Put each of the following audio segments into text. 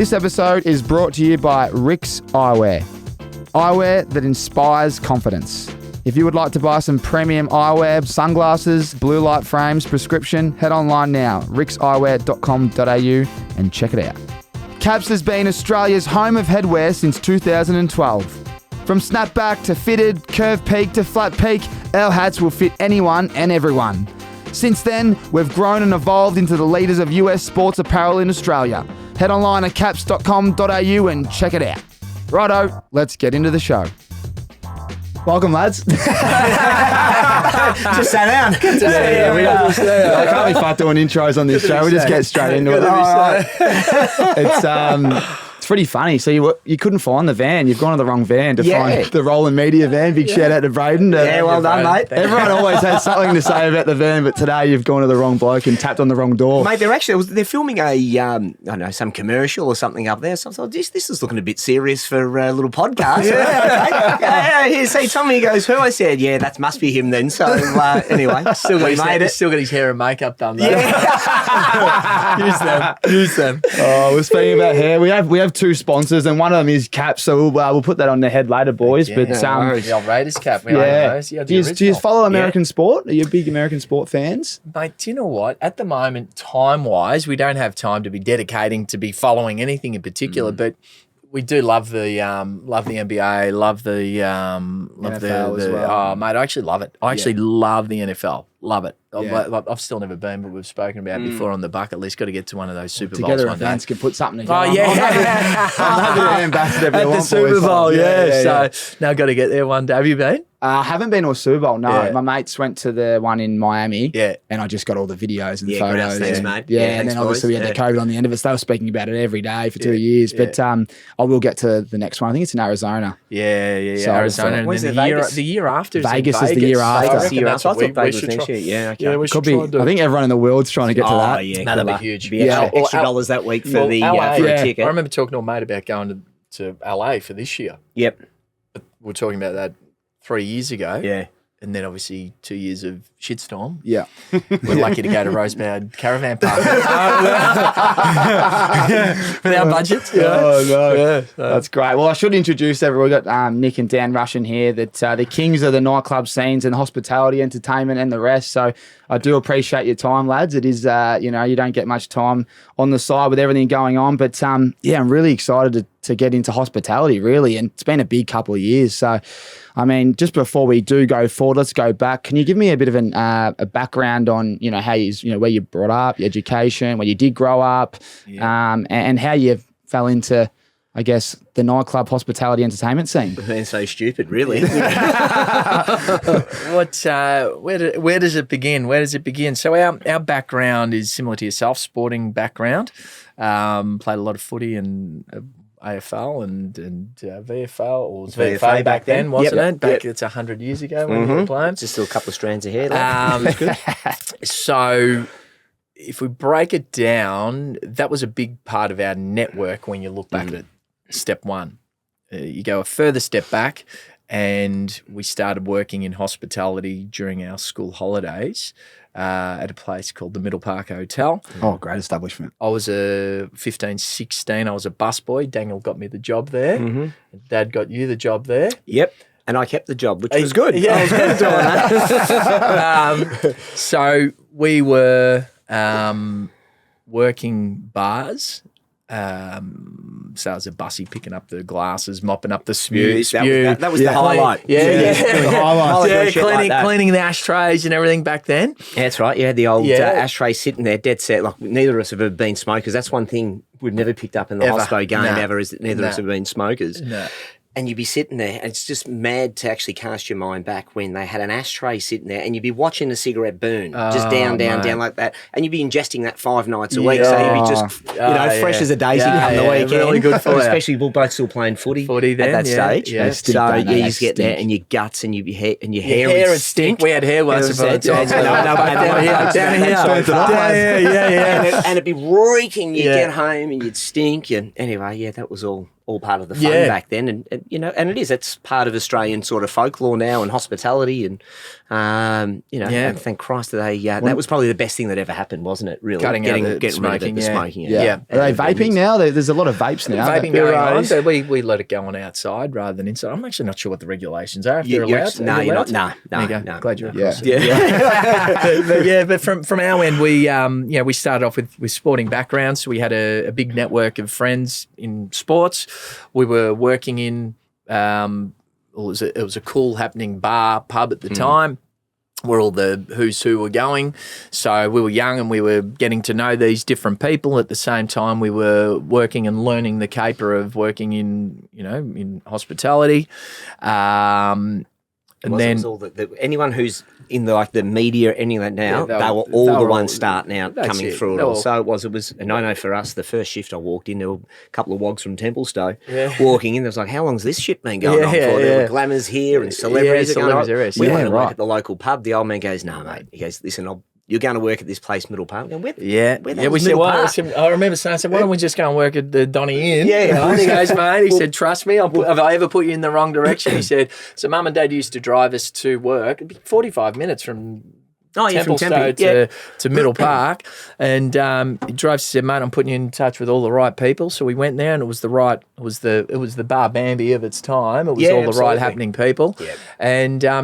This episode is brought to you by Rick's Eyewear. Eyewear that inspires confidence. If you would like to buy some premium eyewear, sunglasses, blue light frames, prescription, head online now, rickseyewear.com.au and check it out. Caps has been Australia's home of headwear since 2012. From snapback to fitted, curved peak to flat peak, our hats will fit anyone and everyone. Since then, we've grown and evolved into the leaders of US sports apparel in Australia. Head online at caps.com.au and check it out. Righto, let's get into the show. Welcome, lads. Just sat down. I can't be fat doing intros on this show. We just get straight into it. It's pretty funny. So you couldn't find the van. You've gone to the wrong van to find the Rolling Media van. Big shout out to Braden. Well done, mate. Everyone always has something to say about the van, but today you've gone to the wrong bloke and tapped on the wrong door. Mate, they're filming a, I don't know, some commercial or something up there. So I thought, this is looking a bit serious for a little podcast. Here, see, Tommy goes, who? I said, that must be him then. So anyway, still got his hair and makeup done, though. Use them. Oh, we're speaking about hair. We have two sponsors, and one of them is Caps, so we'll put that on the head later, boys. The old Raiders cap. Do you follow American sport? Are you big American sport fans? Mate, do you know what? At the moment, time-wise, we don't have time to be dedicating to be following anything in particular, but we do love the NBA, love the NFL as well. Oh, mate, I actually love it. I actually love the NFL. Love it. I've still never been, but we've spoken about it before on the bucket list. Got to get to one of those Super Bowls together one day. fans can put something together. Oh, yeah. I'm happy to be ambassador at the Super Bowl, So now got to get there one day. Have you been? I haven't been to a Super Bowl, no. My mates went to the one in Miami, and I just got all the videos and photos. Thanks, mate. And then obviously we had the COVID on the end of it, so they were speaking about it every day for 2 years. But I will get to the next one. I think it's in Arizona. So Arizona. And then the year after is Vegas in Vegas. Is the year after. That's the year after. I thought Vegas was next year. We Could be. I think everyone in the world's trying to get to that. That'd be huge. Extra dollars that week for the ticket. I remember talking to a mate about going to LA for this year. Yep. But we're talking about that 3 years ago. Yeah. And then obviously 2 years of shitstorm. Yeah. We're lucky to go to Rosebud Caravan Park. With our budget. Oh, no. That's great. Well, I should introduce everyone. We've got Nick and Dan Russian here, that the kings of the nightclub scenes and hospitality, entertainment and the rest. So I do appreciate your time, lads. It is, you don't get much time on the side with everything going on. But, I'm really excited to get into hospitality, really. And it's been a big couple of years. So, I mean, just before we do go forward, let's go back. Can you give me a bit of a background on, how you, where you brought up, your education, where you did grow up, and how you fell into, I guess, the nightclub hospitality entertainment scene? Being so stupid, really. Where does it begin? So our background is similar to yourself, sporting background. Played a lot of footy and AFL and VFL, or was VFA back then, wasn't it? It's 100 years ago when we were playing. Just still a couple of strands of hair left. So if we break it down, that was a big part of our network when you look back at it. Step one. You go a further step back, and we started working in hospitality during our school holidays at a place called the Middle Park Hotel. Oh, great establishment. I was 15, 16. I was a busboy. Daniel got me the job there. Dad got you the job there. Yep. And I kept the job, which was good. Yeah. I was good at doing that. So we were working bars. So I was a bussy picking up the glasses, mopping up the spew. That was the highlight. Cleaning the ashtrays and everything back then. Yeah, that's right. You had the old ashtray sitting there, dead set. Like, neither of us have ever been smokers. That's one thing we've never picked up in the hospo game ever, is that neither of us have been smokers. No. And you'd be sitting there, and it's just mad to actually cast your mind back when they had an ashtray sitting there, and you'd be watching a cigarette burn, just down like that, and you'd be ingesting that 5 nights a week, so you'd be just, fresh as a daisy come the weekend. Really good for you. Especially we're both still playing footy then, at that stage. Yeah. So you just get there, and your guts and your hair would stink. We had hair once upon a time. And it'd be reeking. You'd get home and you'd stink, and anyway, that was all all part of the fun back then, and you know, and it's part of Australian sort of folklore now and hospitality, and you know, and thank Christ that was probably the best thing that ever happened, wasn't it? Really, getting rid of the smoking. Yeah. Are they vaping now? There's a lot of vapes now. Vaping going on, but we let it go on outside rather than inside. I'm actually not sure what the regulations are. If they're allowed. No, you're not. No. Glad you're across it. But from our end, we started off with sporting backgrounds. So we had a big network of friends in sports. We were working in it was a cool happening pub at the time, where all the who's who were going. So we were young and we were getting to know these different people. At the same time, we were working and learning the caper of working in hospitality. And then it was all anyone who's in the media, any of that now, they were all the ones starting out, coming through it all. So it was, and I know for us, the first shift I walked in, there were a couple of wogs from Templestowe walking in. There was like, how long's this shit been going on for? There were glamours here and celebrities. We went to work at the local pub. The old man goes, no, mate. He goes, listen, you're going to work at this place, Middle Park. Where we said, I remember saying, why don't we just go and work at the Donny Inn? Yeah. He goes, mate, he said, trust me, if I ever put you in the wrong direction, he said, so Mum and Dad used to drive us to work. It'd be 45 minutes from Templestowe to Middle Park, and he drives. He said, "Mate, I'm putting you in touch with all the right people." So we went there, and it was the Bar Bambi of its time. It was all the right happening people, and so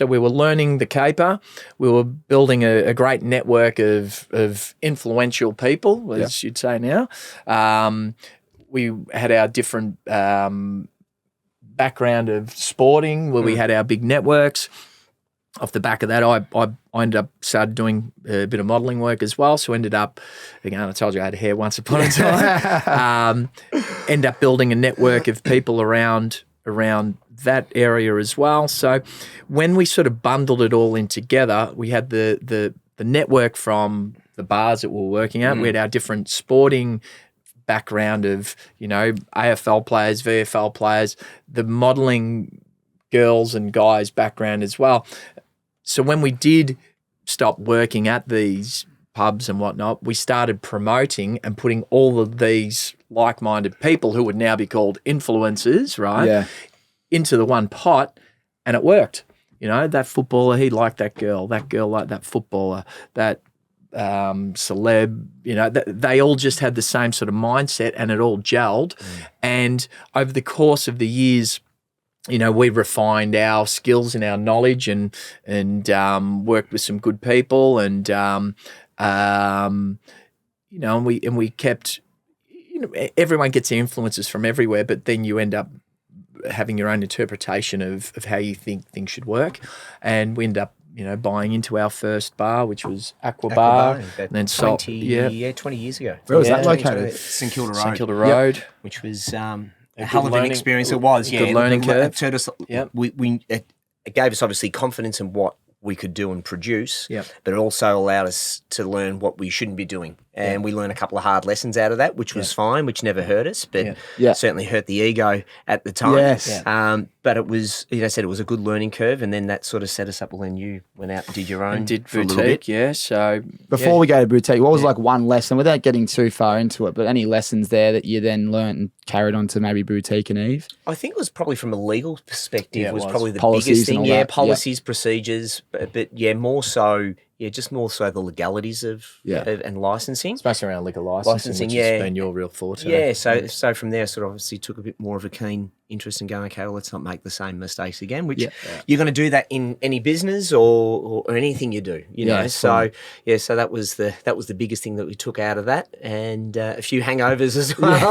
we were learning the caper. We were building a great network of influential people, as you'd say now. We had our different background of sporting, where we had our big networks. Off the back of that, I ended up started doing a bit of modelling work as well. So ended up, again, I told you I had hair once upon a time. Ended up building a network of people around that area as well. So when we sort of bundled it all in together, we had the network from the bars that we were working at. We had our different sporting background of, AFL players, VFL players, the modelling girls and guys background as well. So when we did stop working at these pubs and whatnot, we started promoting and putting all of these like-minded people who would now be called influencers, right, into the one pot, and it worked. That footballer, he liked that girl liked that footballer, that celeb, they all just had the same sort of mindset, and it all gelled. And over the course of the years, we refined our skills and our knowledge and worked with some good people and we kept, everyone gets the influences from everywhere, but then you end up having your own interpretation of how you think things should work. And we end up, buying into our first bar, which was Aqua Bar. And then 20 years ago. Where was that located? St Kilda Road. St Kilda Road. Which was a hell of an experience. It was, good learning curve. It gave us obviously confidence in what we could do and produce, but it also allowed us to learn what we shouldn't be doing. And we learned a couple of hard lessons out of that, which was fine, which never hurt us, but certainly hurt the ego at the time. Yes. But it was, it was a good learning curve, and then that sort of set us up. Well, then you went out and did your own. And did boutique, So before we go to boutique, what was like one lesson, without getting too far into it, but any lessons there that you then learned and carried on to maybe boutique and Eve? I think it was probably from a legal perspective. It was probably the policies biggest thing. Policies, that. procedures, but more so. Yeah, just more so the legalities of and licensing. Especially around liquor licensing, which has been your real forte. Yeah, so from there, sort of obviously took a bit more of a keen interest in going, okay, well, let's not make the same mistakes again, which you're going to do that in any business or anything you do, know. So, so that was the biggest thing that we took out of that, and a few hangovers as well.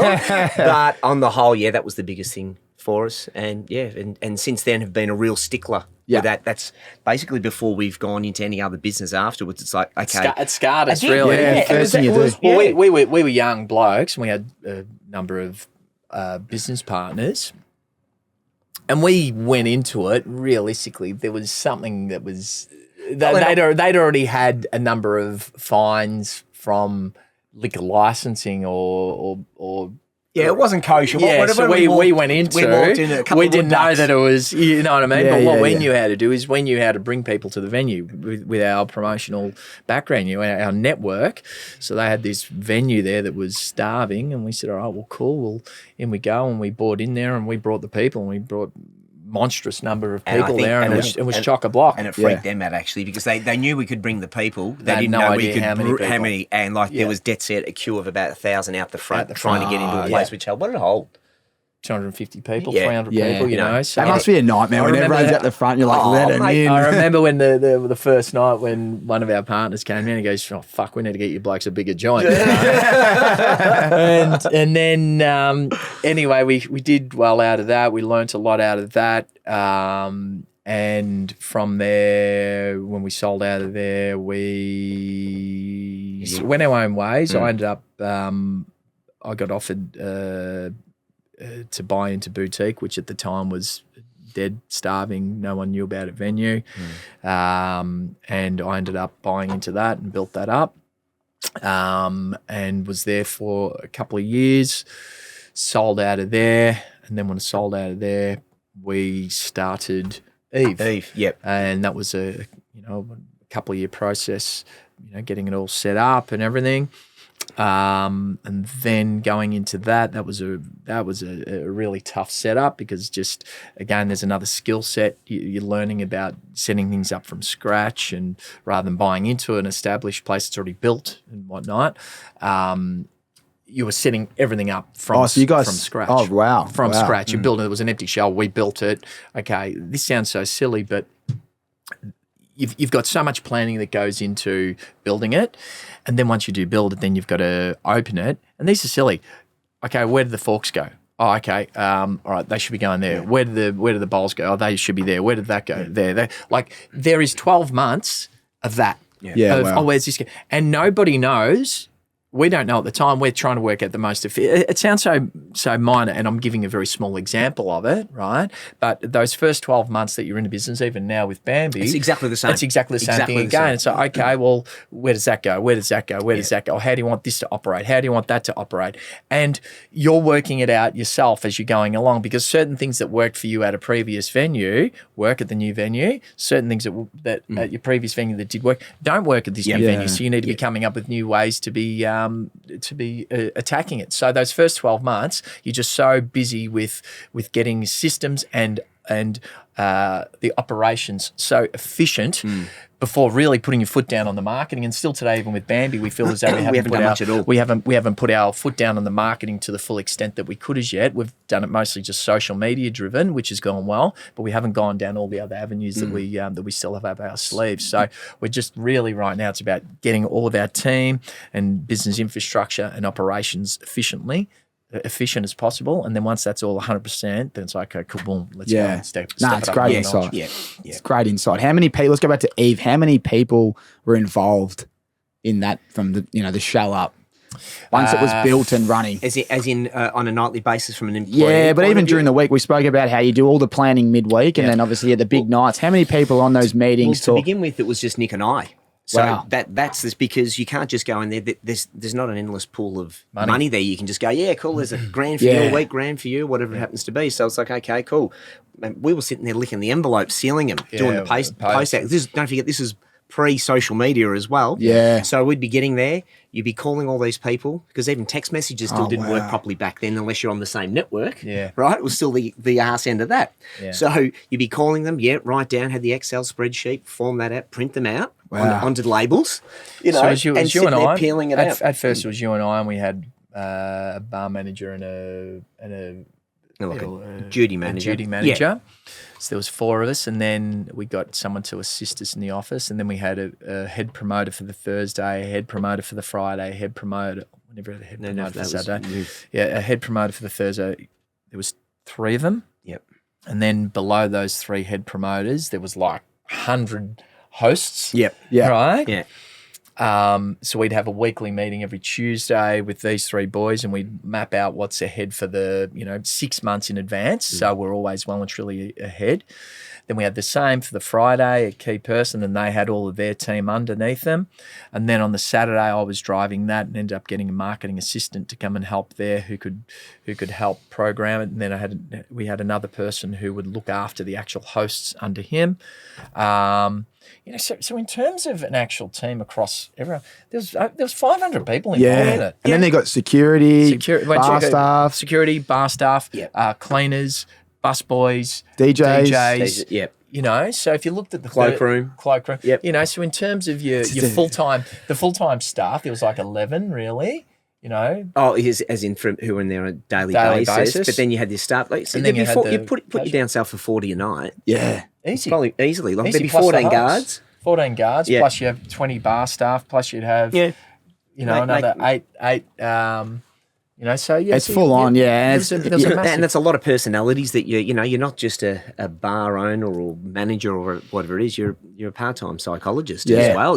But on the whole, that was the biggest thing for us, and and since then have been a real stickler with that. That's basically before we've gone into any other business afterwards. It's like, okay, it scarred us really. First thing you do. Well, we were young blokes, and we had a number of business partners, and we went into it realistically. There was something that was they'd already had a number of fines from liquor licensing or Yeah, it wasn't kosher. Yeah, Whatever so we went into, we didn't know that it was, you know what I mean? Yeah, but what yeah, we yeah. knew how to do is we knew how to bring people to the venue with our promotional background, our network. So they had this venue there that was starving, and we said, all right, well, cool. Well, in we go, and we bought in there, and we brought the people, and we brought monstrous number of people there, and it was chock-a-block. And it freaked them out, actually, because they knew we could bring the people. They didn't no know idea we could how many and there was dead set a queue of about 1,000 out the front trying to get into a place which held. What did it hold? 250 people, Yeah. 300 Yeah. people, you know. So That must be a nightmare when remember everyone's that- at the front. You're like, let him in. I remember when the first night when one of our partners came in and goes, oh, fuck, we need to get you blokes a bigger joint. and then anyway, we did well out of that. We learnt a lot out of that. And from there, when we sold out of there, we went our own ways. I ended up, I got offered to buy into Boutique, which at the time was dead, starving, no one knew about it venue. And I ended up buying into that and built that up, and was there for a couple of years, sold out of there. And then when I sold out of there, we started Eve. Yep. And that was a couple of year process, getting it all set up and everything. And then going into that was a really tough setup, because just again, there's another skill set. You're learning about setting things up from scratch, and rather than buying into an established place that's already built and whatnot, you were setting everything up from scratch. Oh, wow. From scratch. You built it. It was an empty shell. We built it. Okay, this sounds so silly, but you've got so much planning that goes into building it. And then once you do build it, then you've got to open it. And these are silly. Okay, where do the forks go? Oh, okay. All right, they should be going there. Yeah. Where do the bowls go? Oh, they should be there. Where did that go? There. Like, there is 12 months of that. Wow. Oh, where's this go? And nobody knows. We don't know at the time. We're trying to work out the most efficient. It sounds so minor, and I'm giving a very small example of it, right? But those first 12 months that you're in the business, even now with Bambi, it's exactly the same. It's exactly the same thing again. It's like, okay, well, where does that go? Where does that go? Where does that go? How do you want this to operate? How do you want that to operate? And you're working it out yourself as you're going along, because certain things that worked for you at a previous venue work at the new venue. Certain things that at your previous venue that did work don't work at this new venue. So you need to be coming up with new ways to be attacking it. So those first 12 months, you're just so busy with getting systems and the operations so efficient before really putting your foot down on the marketing. And still today, even with Bambi, we feel as though we haven't done much at all. We haven't put our foot down on the marketing to the full extent that we could as yet. We've done it mostly just social media driven, which has gone well, but we haven't gone down all the other avenues that we still have up our sleeves. So we're just really right now, it's about getting all of our team and business infrastructure and operations efficient as possible, and then once that's all 100%, then it's like, okay, cool, boom, let's go and step it's it up. great insight. It's great insight. How many people? Let's go back to Eve. How many people were involved in that from the shell up once it was built and running? As in on a nightly basis from an employee. Yeah, but even during the week, we spoke about how you do all the planning midweek, and then obviously at the big nights. How many people on those meetings? To begin with, it was just Nick and I. So Wow. that's this, because you can't just go in there. There's not an endless pool of money there. You can just go, yeah, cool. There's a grand for you, a week, grand for you, whatever it happens to be. So it's like, okay, cool. And we were sitting there licking the envelopes, sealing them, doing the post out. Don't forget, this is pre-social media as well. Yeah. So we'd be getting there. You'd be calling all these people, because even text messages still didn't work properly back then unless you're on the same network. Yeah. Right? It was still the arse end of that. Yeah. So you'd be calling them, write down, had the Excel spreadsheet, form that out, print them out onto the labels. So it was you and I peeling it out. At first it was you and I, and we had a bar manager and a duty manager. Yeah. So there was 4 of us, and then we got someone to assist us in the office, and then we had a head promoter for the Thursday, a head promoter for the Friday, a head promoter, whenever a head promoter for the Saturday. A head promoter for the Thursday. There was 3 of them. Yep. And then below those 3 head promoters, there was like 100 hosts. Yep. Yeah. Right? Yeah. So we'd have a weekly meeting every Tuesday with these 3 boys, and we'd map out what's ahead for the 6 months in advance. So we're always well and truly ahead. Then we had the same for the Friday, a key person, and they had all of their team underneath them. And then on the Saturday, I was driving that and ended up getting a marketing assistant to come and help there who could help program it. And then we had another person who would look after the actual hosts under him. So in terms of an actual team across everyone, there was 500 people involved in it. And then they got security, bar staff, cleaners, bus boys, DJs. So if you looked at the Cloakroom. So in terms of your full-time staff, there was like 11 really. Oh, as in from who were in there on a daily basis. But then you had this staff, like, so and then you put you down sale for 40 a night. Yeah, easy, probably easily. Like there'd be plus 14 guards. 14 guards, plus you have 20 bar staff, plus you'd have another eight. So it's full on, and that's a lot of personalities that you're not just a bar owner or manager or whatever it is. You're a part-time psychologist as well,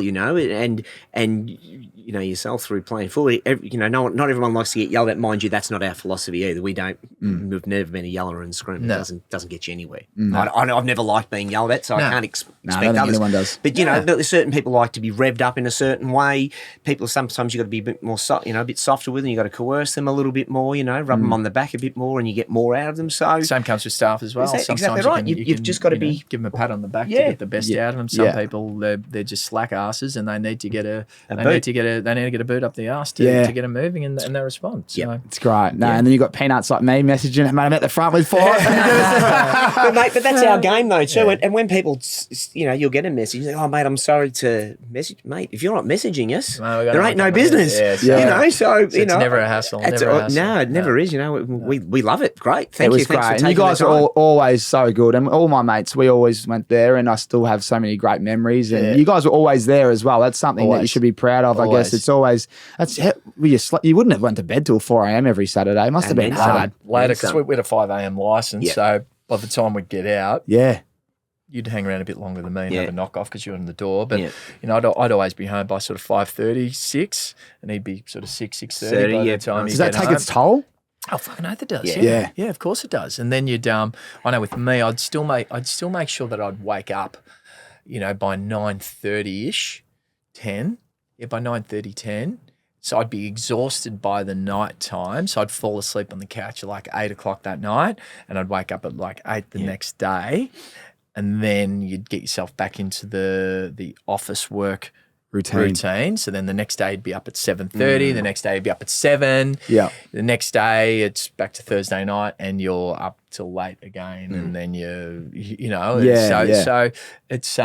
and yourself through playing footy. Not everyone likes to get yelled at. Mind you, that's not our philosophy either. We don't. We've never been a yeller and scream. No. It doesn't get you anywhere. I've never liked being yelled at, so I can't expect I don't think others. anyone does. But there's certain people like to be revved up in a certain way. People sometimes you got to be a bit more, a bit softer with them. You got to coerce them a little bit more. Rub them on the back a bit more, and you get more out of them. So same comes with staff as well. Sometimes exactly right. You've just got to be give them a pat on the back to get the best out of them. Some people they're just slack asses, and they need to get a boot up the arse to get them moving, and they respond. So. Yeah, it's great. And then you got peanuts like me messaging, mate, I'm at the front with 5. but that's our game though too. Yeah. And when people, you'll get a message, oh mate, I'm sorry to message, mate. If you're not messaging us, there ain't no business. So it's never a hassle. No, it never is. We love it. Great, thank you. It was great. And you guys are always so good. And all my mates, we always went there, and I still have so many great memories. And you guys were always there as well. That's something that you should be proud of. I guess it's always you wouldn't have went to bed till 4 a.m. every Saturday. It must have been hard. Later, because we had a 5 a.m. license, so by the time we'd get out, you'd hang around a bit longer than me and have a knock off because you're on the door. But I'd always be home by sort of 5:30, 6, and he'd be sort of 6:30 by the time. Does that take its toll? Oh, fucking oath it does. Yeah, of course it does. And then you'd I know with me, I'd still make sure that I'd wake up, by 9:30ish, 10. Yeah, by 9:30, 10. So I'd be exhausted by the night time. So I'd fall asleep on the couch at like 8 o'clock that night, and I'd wake up at like 8 the next day. And then you'd get yourself back into the office work routine. So then the next day you'd be up at 7:30. The next day you'd be up at 7. Yeah. The next day it's back to Thursday night, and you're up till late again. And then so it's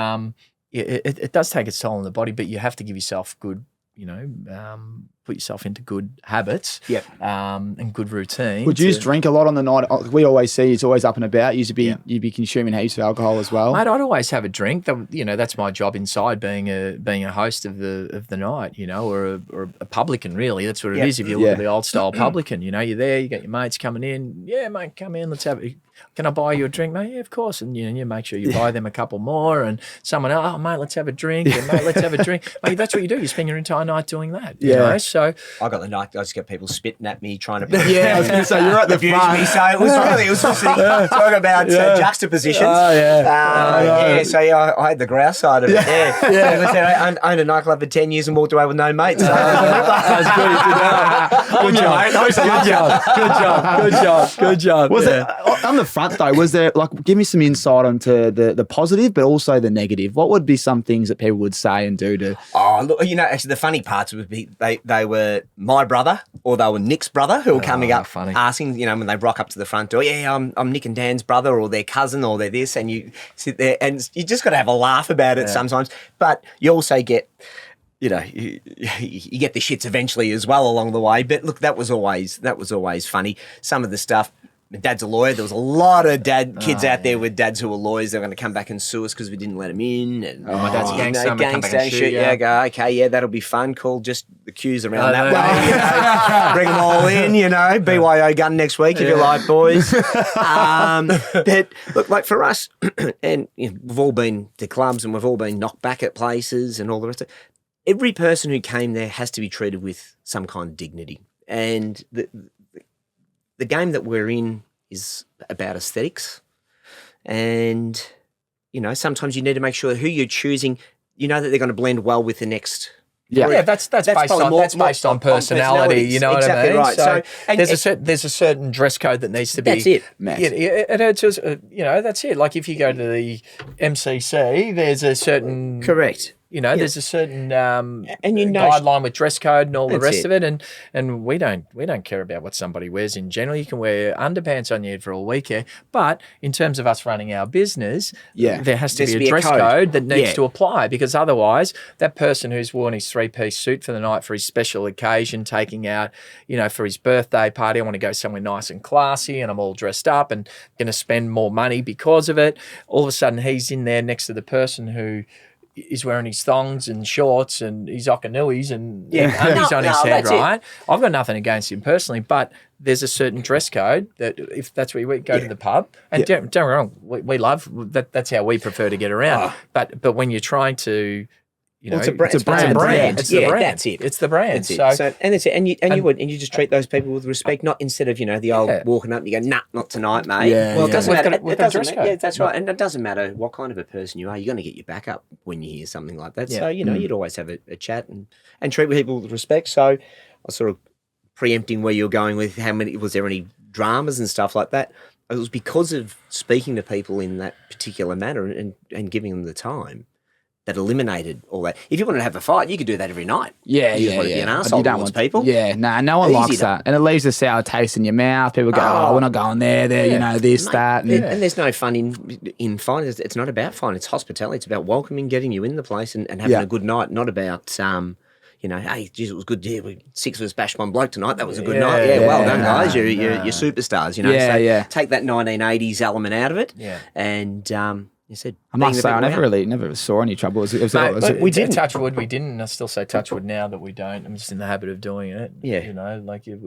it does take its toll on the body, but you have to give yourself good, put yourself into good habits and good routine. Would you drink a lot on the night? We always see it's always up and about. You'd be consuming heaps of alcohol as well. Mate, I'd always have a drink. That's my job inside, being a host of the night, or a publican really. That's what it is. If you look at the old style publican, you're there, you got your mates coming in. Yeah, mate, come in, let's have it. Can I buy you a drink, mate? Yeah, of course. And you make sure you buy them a couple more, and someone else, oh mate, let's have a drink, and mate, let's have a drink. Mate, that's what you do. You spend your entire night doing that. So I got the night. I just got people spitting at me, trying to. I was going to say you're at the front. Me, so it was just talking about juxtapositions. So I had the grouse side of it. I owned a nightclub for 10 years and walked away with no mates. So. That's good job. Was it on the front though? Was there give me some insight onto the positive, but also the negative? What would be some things that people would say and do to? Oh, look, actually, the funny parts would be they were my brother or they were Nick's brother who were coming up asking, when they rock up to the front door, I'm Nick and Dan's brother, or their cousin, or they're this, and you sit there and you just got to have a laugh about it sometimes. But you also get. You get the shits eventually as well along the way. But look, that was always funny. Some of the stuff. My dad's a lawyer. There was a lot of kids out there with dads who were lawyers. They were going to come back and sue us because we didn't let them in. And my dad's a gangster. Come back and shoot. Go, okay, that'll be fun. Call just the queues around that way. Bring them all in. BYO gun next week if you like, boys. But look, like for us, and we've all been to clubs and we've all been knocked back at places and all the rest of it. every person who came there has to be treated with some kind of dignity. And the game that we're in is about aesthetics. And, sometimes you need to make sure who you're choosing, that they're going to blend well with the next. Yeah, that's based on personality. You know exactly what I mean? Right. So there's a certain dress code that needs to be. That's it. It's just, that's it. Like if you go to the MCC, there's a certain correct. There's a certain guideline with dress code and all the rest of it, and we don't care about what somebody wears in general. You can wear underpants on your head for a week, but in terms of us running our business, there has to be a dress code that needs to apply, because otherwise that person who's worn his 3-piece suit for the night for his special occasion, taking out, for his birthday party, I want to go somewhere nice and classy and I'm all dressed up and going to spend more money because of it. All of a sudden he's in there next to the person who is wearing his thongs and shorts and his Okanuis and undies on his head, right? I've got nothing against him personally, but there's a certain dress code that if that's where we go to the pub, and don't get me wrong, we love that. That's how we prefer to get around. But when you're trying to, it's a brand. It's the brand. That's it. It's the brand. That's it. So and it's it. And you just treat those people with respect, not instead of the old walking up and you go, nah, not tonight, mate. Well, it doesn't matter. It doesn't matter. Yeah, that's right. And it doesn't matter what kind of a person you are. You're going to get your back up when you hear something like that. So you'd always have a chat and treat people with respect. So I was sort of preempting where you're going with was there any dramas and stuff like that. It was because of speaking to people in that particular manner and giving them the time that eliminated all that. If you wanted to have a fight, you could do that every night. You want to be an arsehole towards people. Yeah, no one likes that. And it leaves a sour taste in your mouth. People go, we're not going there, this, mate, that. And there's no fun in fighting. It's not about fighting. It's hospitality. It's about welcoming, getting you in the place and having a good night, not about, hey, geez, it was good. Yeah, 6 of us bashed one bloke tonight. That was a good night. Yeah, well done, guys. You're superstars, Take that 1980s element out of it. Yeah. And... You said, I must say, I never saw any trouble. We didn't. Touch wood, we didn't. I still say touch wood now that we don't. I'm just in the habit of doing it. Yeah.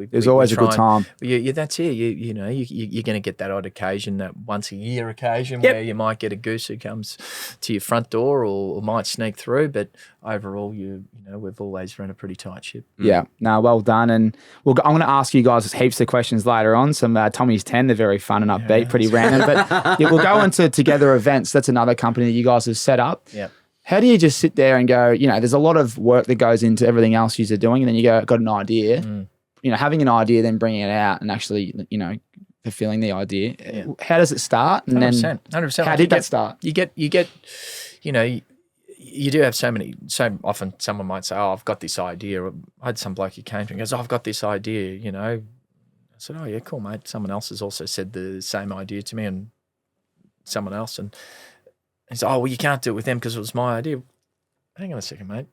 There's always a good time. That's it. You're going to get that odd occasion, that once a year occasion where you might get a goose who comes to your front door or might sneak through. But overall, we've always run a pretty tight ship. Yeah. No, well done. And I'm going to ask you guys heaps of questions later on. Some Tommy's 10, they're very fun and upbeat, pretty random. But we'll go into Together Events. That's another company that you guys have set up. Yeah. How do you just sit there and go, there's a lot of work that goes into everything else you're doing, and then you got an idea. Having an idea, then bringing it out and actually, fulfilling the idea. Yeah. How does it start? And 100%, then 100%. How did that start? You get, you do have so often someone might say, I've got this idea. I had some bloke who came to me and goes, I've got this idea, I said, oh yeah, cool, mate. Someone else has also said the same idea to me, and someone else, and he said, oh, well, you can't do it with them because it was my idea. Hang on a second, mate.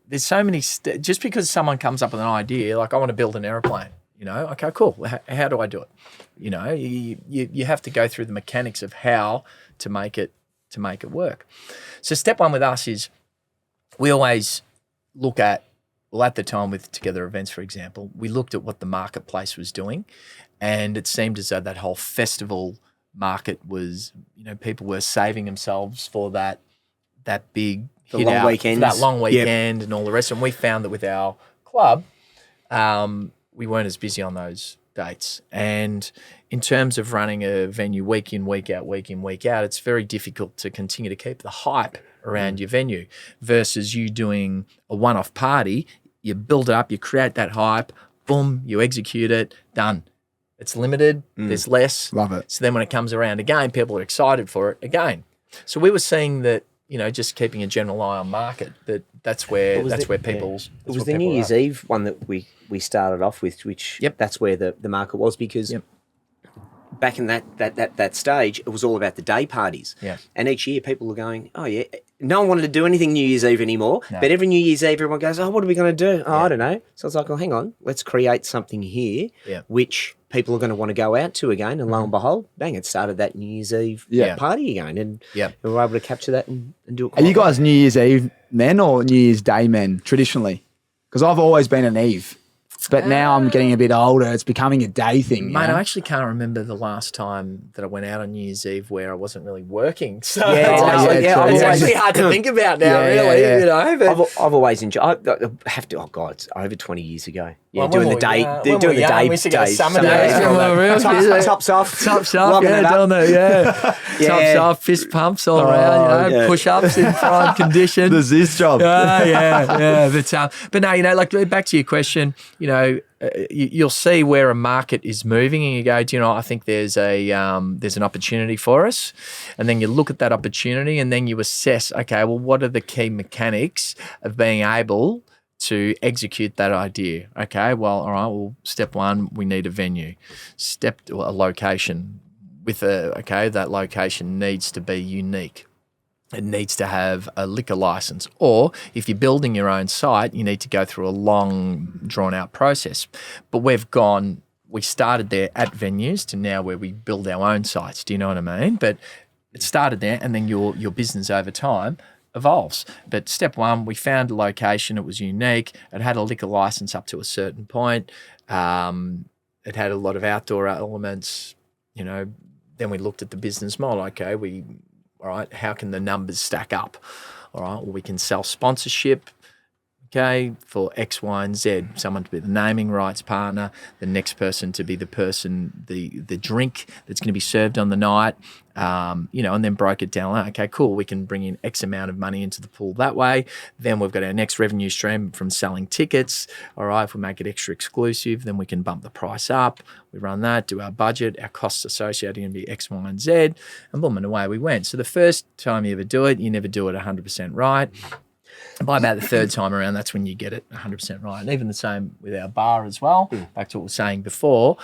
There's so many, just because someone comes up with an idea, like I want to build an aeroplane, okay, cool. How do I do it? You have to go through the mechanics of how to make it work. So step one with us is we always look at, at the time with Together Events, for example, we looked at what the marketplace was doing, and it seemed as though that whole festival market was, people were saving themselves for that big long weekend, and all the rest. And we found that with our club, we weren't as busy on those dates. And in terms of running a venue week in, week out, it's very difficult to continue to keep the hype around your venue versus you doing a one-off party. You build it up, you create that hype, boom, you execute it, done. It's limited. There's less. Love it. So then when it comes around again, people are excited for it again. So we were seeing that, just keeping a general eye on market, that's where people. It was the New Year's Eve one that we started off with, which that's where the market was, because back in that stage, it was all about the day parties. Yeah. And each year people were going, oh yeah, no one wanted to do anything New Year's Eve anymore. No. But every New Year's Eve, everyone goes, oh, what are we going to do? Oh, I don't know. So it's like, well, hang on, let's create something here, which people are going to want to go out to again. And lo and behold, bang, it started that New Year's Eve party again. And we were able to capture that and do it. Are you guys New Year's Eve men or New Year's Day men traditionally? Because I've always been an Eve. But now I'm getting a bit older. It's becoming a day thing. Mate, you know? I actually can't remember the last time that I went out on New Year's Eve where I wasn't really working. So it's it's actually hard to think about now, You know, but I've always enjoyed. I have to. Oh God, it's over 20 years ago. Yeah, Well, doing when the day, we were doing the young, day we used to go days. summer Yeah, days. all that. Yeah. Tops off, Tops loving it up. doing it, Yeah. Tops off, fist pumps all around, yeah. push-ups in prime condition. There's this job. Yeah. But no, like back to your question, you'll see where a market is moving, and you go, do you know, I think there's an opportunity for us, and then you look at that opportunity, and then you assess, okay, well, what are the key mechanics of being able to execute that idea? Okay, well, all right, well, step one, we need a venue. A location. That location needs to be unique. It needs to have a liquor license. Or if you're building your own site, you need to go through a long, drawn-out process. But we started there at venues to now where we build our own sites. Do you know what I mean? But it started there, and then your business over time evolves. But step one, we found a location. It was unique. It had a liquor license up to a certain point. It had a lot of outdoor elements. Then we looked at the business model. Okay, all right, how can the numbers stack up? All right, well, we can sell sponsorship, okay, for X, Y, and Z. Someone to be the naming rights partner, the next person to be the drink that's going to be served on the night, and then broke it down. Okay, cool, we can bring in X amount of money into the pool that way. Then we've got our next revenue stream from selling tickets. All right, if we make it extra exclusive, then we can bump the price up. We run that, do our budget, our costs associated are going to be X, Y, and Z, and boom, and away we went. So the first time you ever do it, you never do it 100% right. By about the third time around, that's when you get it 100% right. And even the same with our bar as well, back to what we were saying before,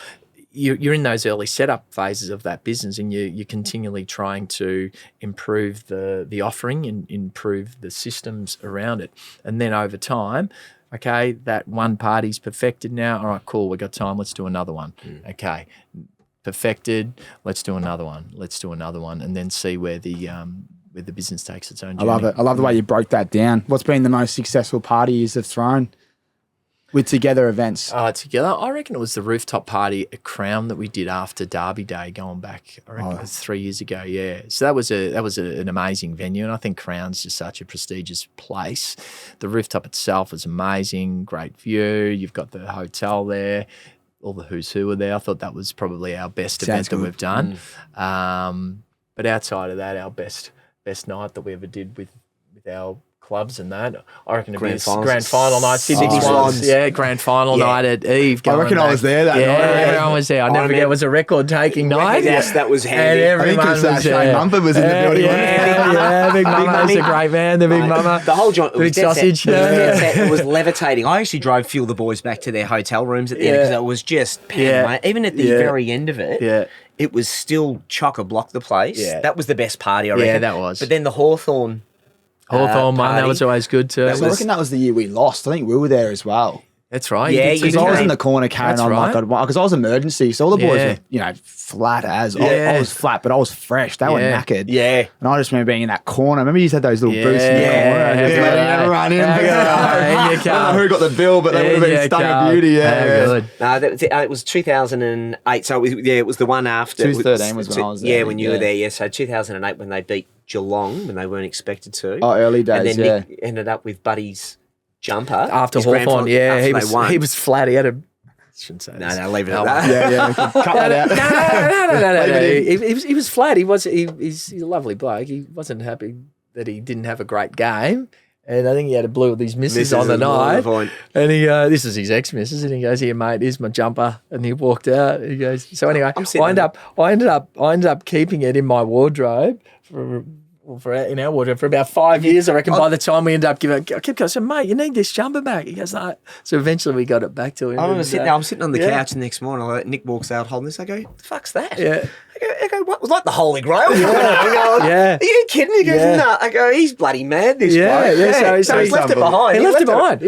you're in those early setup phases of that business, and you're continually trying to improve the offering and improve the systems around it. And then over time, okay, that one party's perfected now. All right, cool, we got time, let's do another one. Okay, perfected, let's do another one. And then see where the business takes its own journey. I love it. I love the way you broke that down. What's been the most successful party you have thrown with Together events? Together, I reckon it was the rooftop party at Crown that we did after Derby Day, going back. I reckon it was 3 years ago. Yeah, so that was an amazing venue, and I think Crown's just such a prestigious place. The rooftop itself was amazing, great view. You've got the hotel there. All the who's who were there. I thought that was probably our best event that we've done. But outside of that, our best night that we ever did with our clubs and that, I reckon it'd be grand final night, Sydney Swans. Yeah, grand final night at Eve. I reckon I was there that night. Everyone was there. I never forget, it was a record-taking night. Yes, that was handy. And everyone was there. Shane Mumford was in the building. Big Mama was a great man, the Big Mama. The whole joint, big sausage. It was levitating. I actually drove Phil the boys back to their hotel rooms at the end because it was just mate. Even at the very end of it, it was still chock-a-block the place. Yeah. That was the best party, I reckon. Yeah, that was. But then the Hawthorn one, that was always good too. I reckon that was the year we lost. I think we were there as well. That's right. Yeah, because I was in the corner carrying on because I was emergency, so all the boys were, flat as. I was flat, but I was fresh. They were knackered. Yeah. And I just remember being in that corner. Remember you just had those little booths in the corner and just letting everyone in. I don't know who got the bill, but they would have been stung of beauty. Good. No, it was 2008. So it was the one after. 2013 was when I was there. Yeah, when you were there. Yeah, so 2008 when they beat Geelong when they weren't expected to. Oh, early days. And then Nick ended up with Buddy's jumper after Hawthorn. Yeah, he was flat. He had a. Shouldn't say this. No, leave it at that. Yeah, cut that out. No. He was flat. He's a lovely bloke. He wasn't happy that he didn't have a great game. And I think he had a blue with his missus on the night. And this is his ex-missus, and he goes, "Here, mate, here's my jumper." And he walked out. He goes, so anyway, I ended up keeping it in my wardrobe in our wardrobe for about 5 years, I reckon. By the time we ended up giving it, I kept going, so mate, you need this jumper back. He goes, no. So eventually we got it back to him. I'm sitting on the couch the next morning. Nick walks out holding this. I go, the fuck's that? Yeah. I go, what was like the Holy Grail? Are you kidding? He goes, no. I go, he's bloody mad, this bloke. So he's left it behind. He left it behind.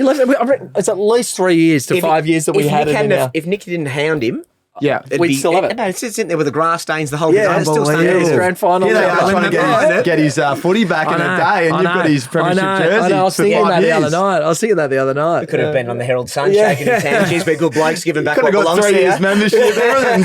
It's at least 3 years to 5 years that we had it in. If Nick didn't hound him, Yeah. We'd still have it. No, it's sitting there with the grass stains, the whole Yeah, it's still standing Unbelievable. there. Grand final. Here they are Yeah. trying to get his footy back in a day, and you've got his premiership jersey. I know. I was for thinking 5 that the years. other night. I was thinking that the other night. Could have been on the Herald Sun Yeah. shaking his hand. She's been good blokes giving back Could what have got belongs 3 to years you. membership. Everything.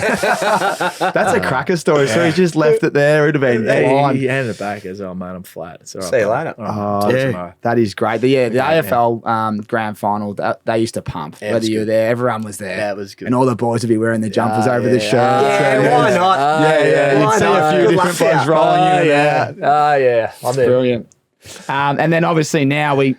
That's a cracker story. So he's just left it there. It'd have been fine. He handed it back as, oh, man, I'm flat. It's all right. See you bro. later. All right, talk tomorrow. That is great. The AFL grand final, they used to pump. Yeah, it Whether was you were good. there, everyone was there. Yeah, it was good. And all the boys would be wearing the jumpers over the shirts. Yeah, why not? Yeah. Why You'd see not? a few Good luck different to you. boys rolling in and out. Yeah. I'm there. Brilliant. And then obviously now you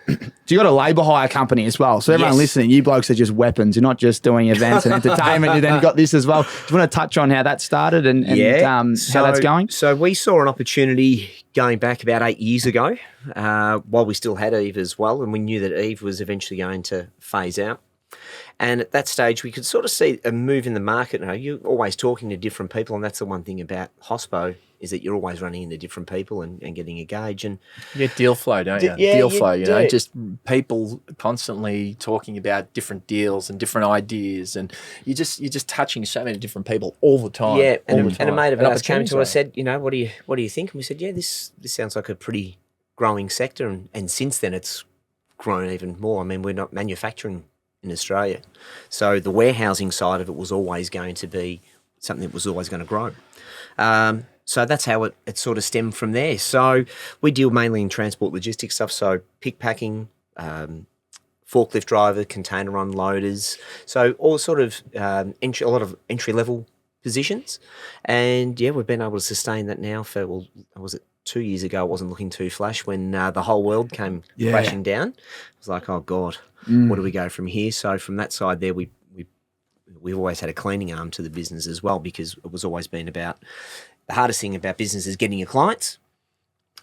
got a labour hire company as well. So everyone Yes. listening, you blokes are just weapons. You're not just doing events and entertainment. You then got this as well. Do you want to touch on how that started and how that's going? So we saw an opportunity going back about 8 years ago, while we still had Eve as well, and we knew that Eve was eventually going to phase out. And at that stage, we could sort of see a move in the market. You know, you're always talking to different people, and that's the one thing about Hospo is that you're always running into different people and getting a gauge. And You get deal flow, don't you? Yeah, deal you flow, you know, do. just people constantly talking about different deals and different ideas, and you're just touching so many different people all the time. yeah, all and, the and a time. mate of And ours came to us, opportunities, said, you know, what do you think? And we said, yeah, this sounds like a pretty growing sector, and since then it's grown even more. I mean, we're not manufacturing in Australia, so the warehousing side of it was always going to be something that was always going to grow. So that's how it sort of stemmed from there. So we deal mainly in transport logistics stuff, so pick packing, forklift driver, container unloaders, so all sort of a lot of entry level positions. And yeah, we've been able to sustain that now for, well, was it 2 years ago? It wasn't looking too flash when the whole world came crashing down. It was like, oh God, where do we go from here? So from that side there, we've always had a cleaning arm to the business as well, because it was always been about the hardest thing about business is getting your clients.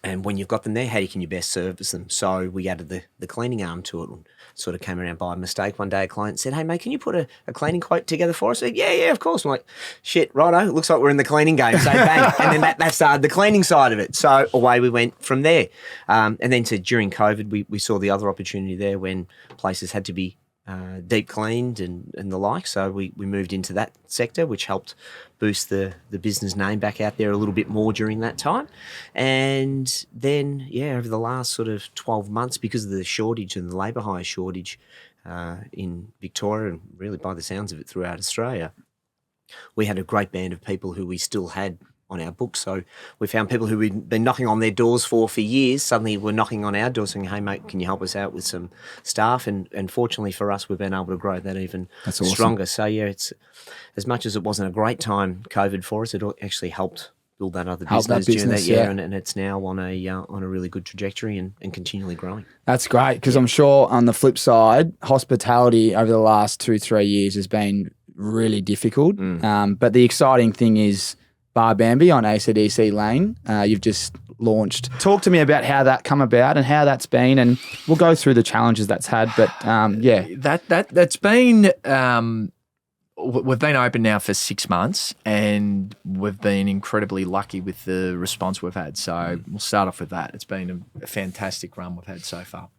And when you've got them there, how can you best service them? So we added the cleaning arm to it, and sort of came around by mistake. One day a client said, hey, mate, can you put a cleaning quote together for us? I said, yeah, of course. I'm like, shit, righto, it looks like we're in the cleaning game. So bang. And then that started the cleaning side of it. So away we went from there. And then during COVID, we saw the other opportunity there when places had to be deep cleaned and the like. So we moved into that sector, which helped boost the business name back out there a little bit more during that time. And then, over the last sort of 12 months, because of the shortage and the labour hire shortage in Victoria, and really by the sounds of it throughout Australia, we had a great band of people who we still had on our books. So we found people who we'd been knocking on their doors for years, suddenly were knocking on our doors saying, hey, mate, can you help us out with some staff? And fortunately for us, we've been able to grow that even stronger. So, it's as much as it wasn't a great time, COVID, for us, it actually helped build that other business during that year. And it's now on a really good trajectory and continually growing. That's great, because I'm sure on the flip side, hospitality over the last 2-3 years has been really difficult. But the exciting thing is Bar Bambi on ACDC Lane. You've just launched. Talk to me about how that come about and how that's been, and we'll go through the challenges that's had. But that's been. We've been open now for 6 months, and we've been incredibly lucky with the response we've had. So we'll start off with that. It's been a fantastic run we've had so far.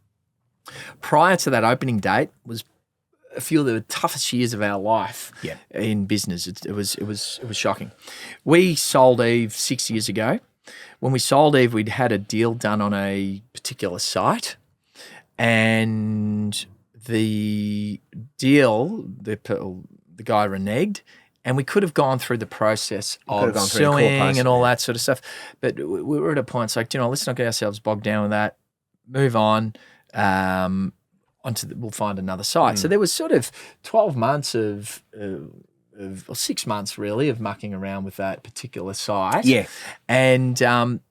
Prior to that opening date was a few of the toughest years of our life in business. It was shocking. We sold Eve 6 years ago. When we sold Eve, we'd had a deal done on a particular site, and the deal, the guy reneged, and we could have gone through the process of suing and all that sort of stuff. But we were at a point, it's like, let's not get ourselves bogged down with that. Move on. We'll find another site. So there was sort of 12 months or 6 months really of mucking around with that particular site. Yeah. And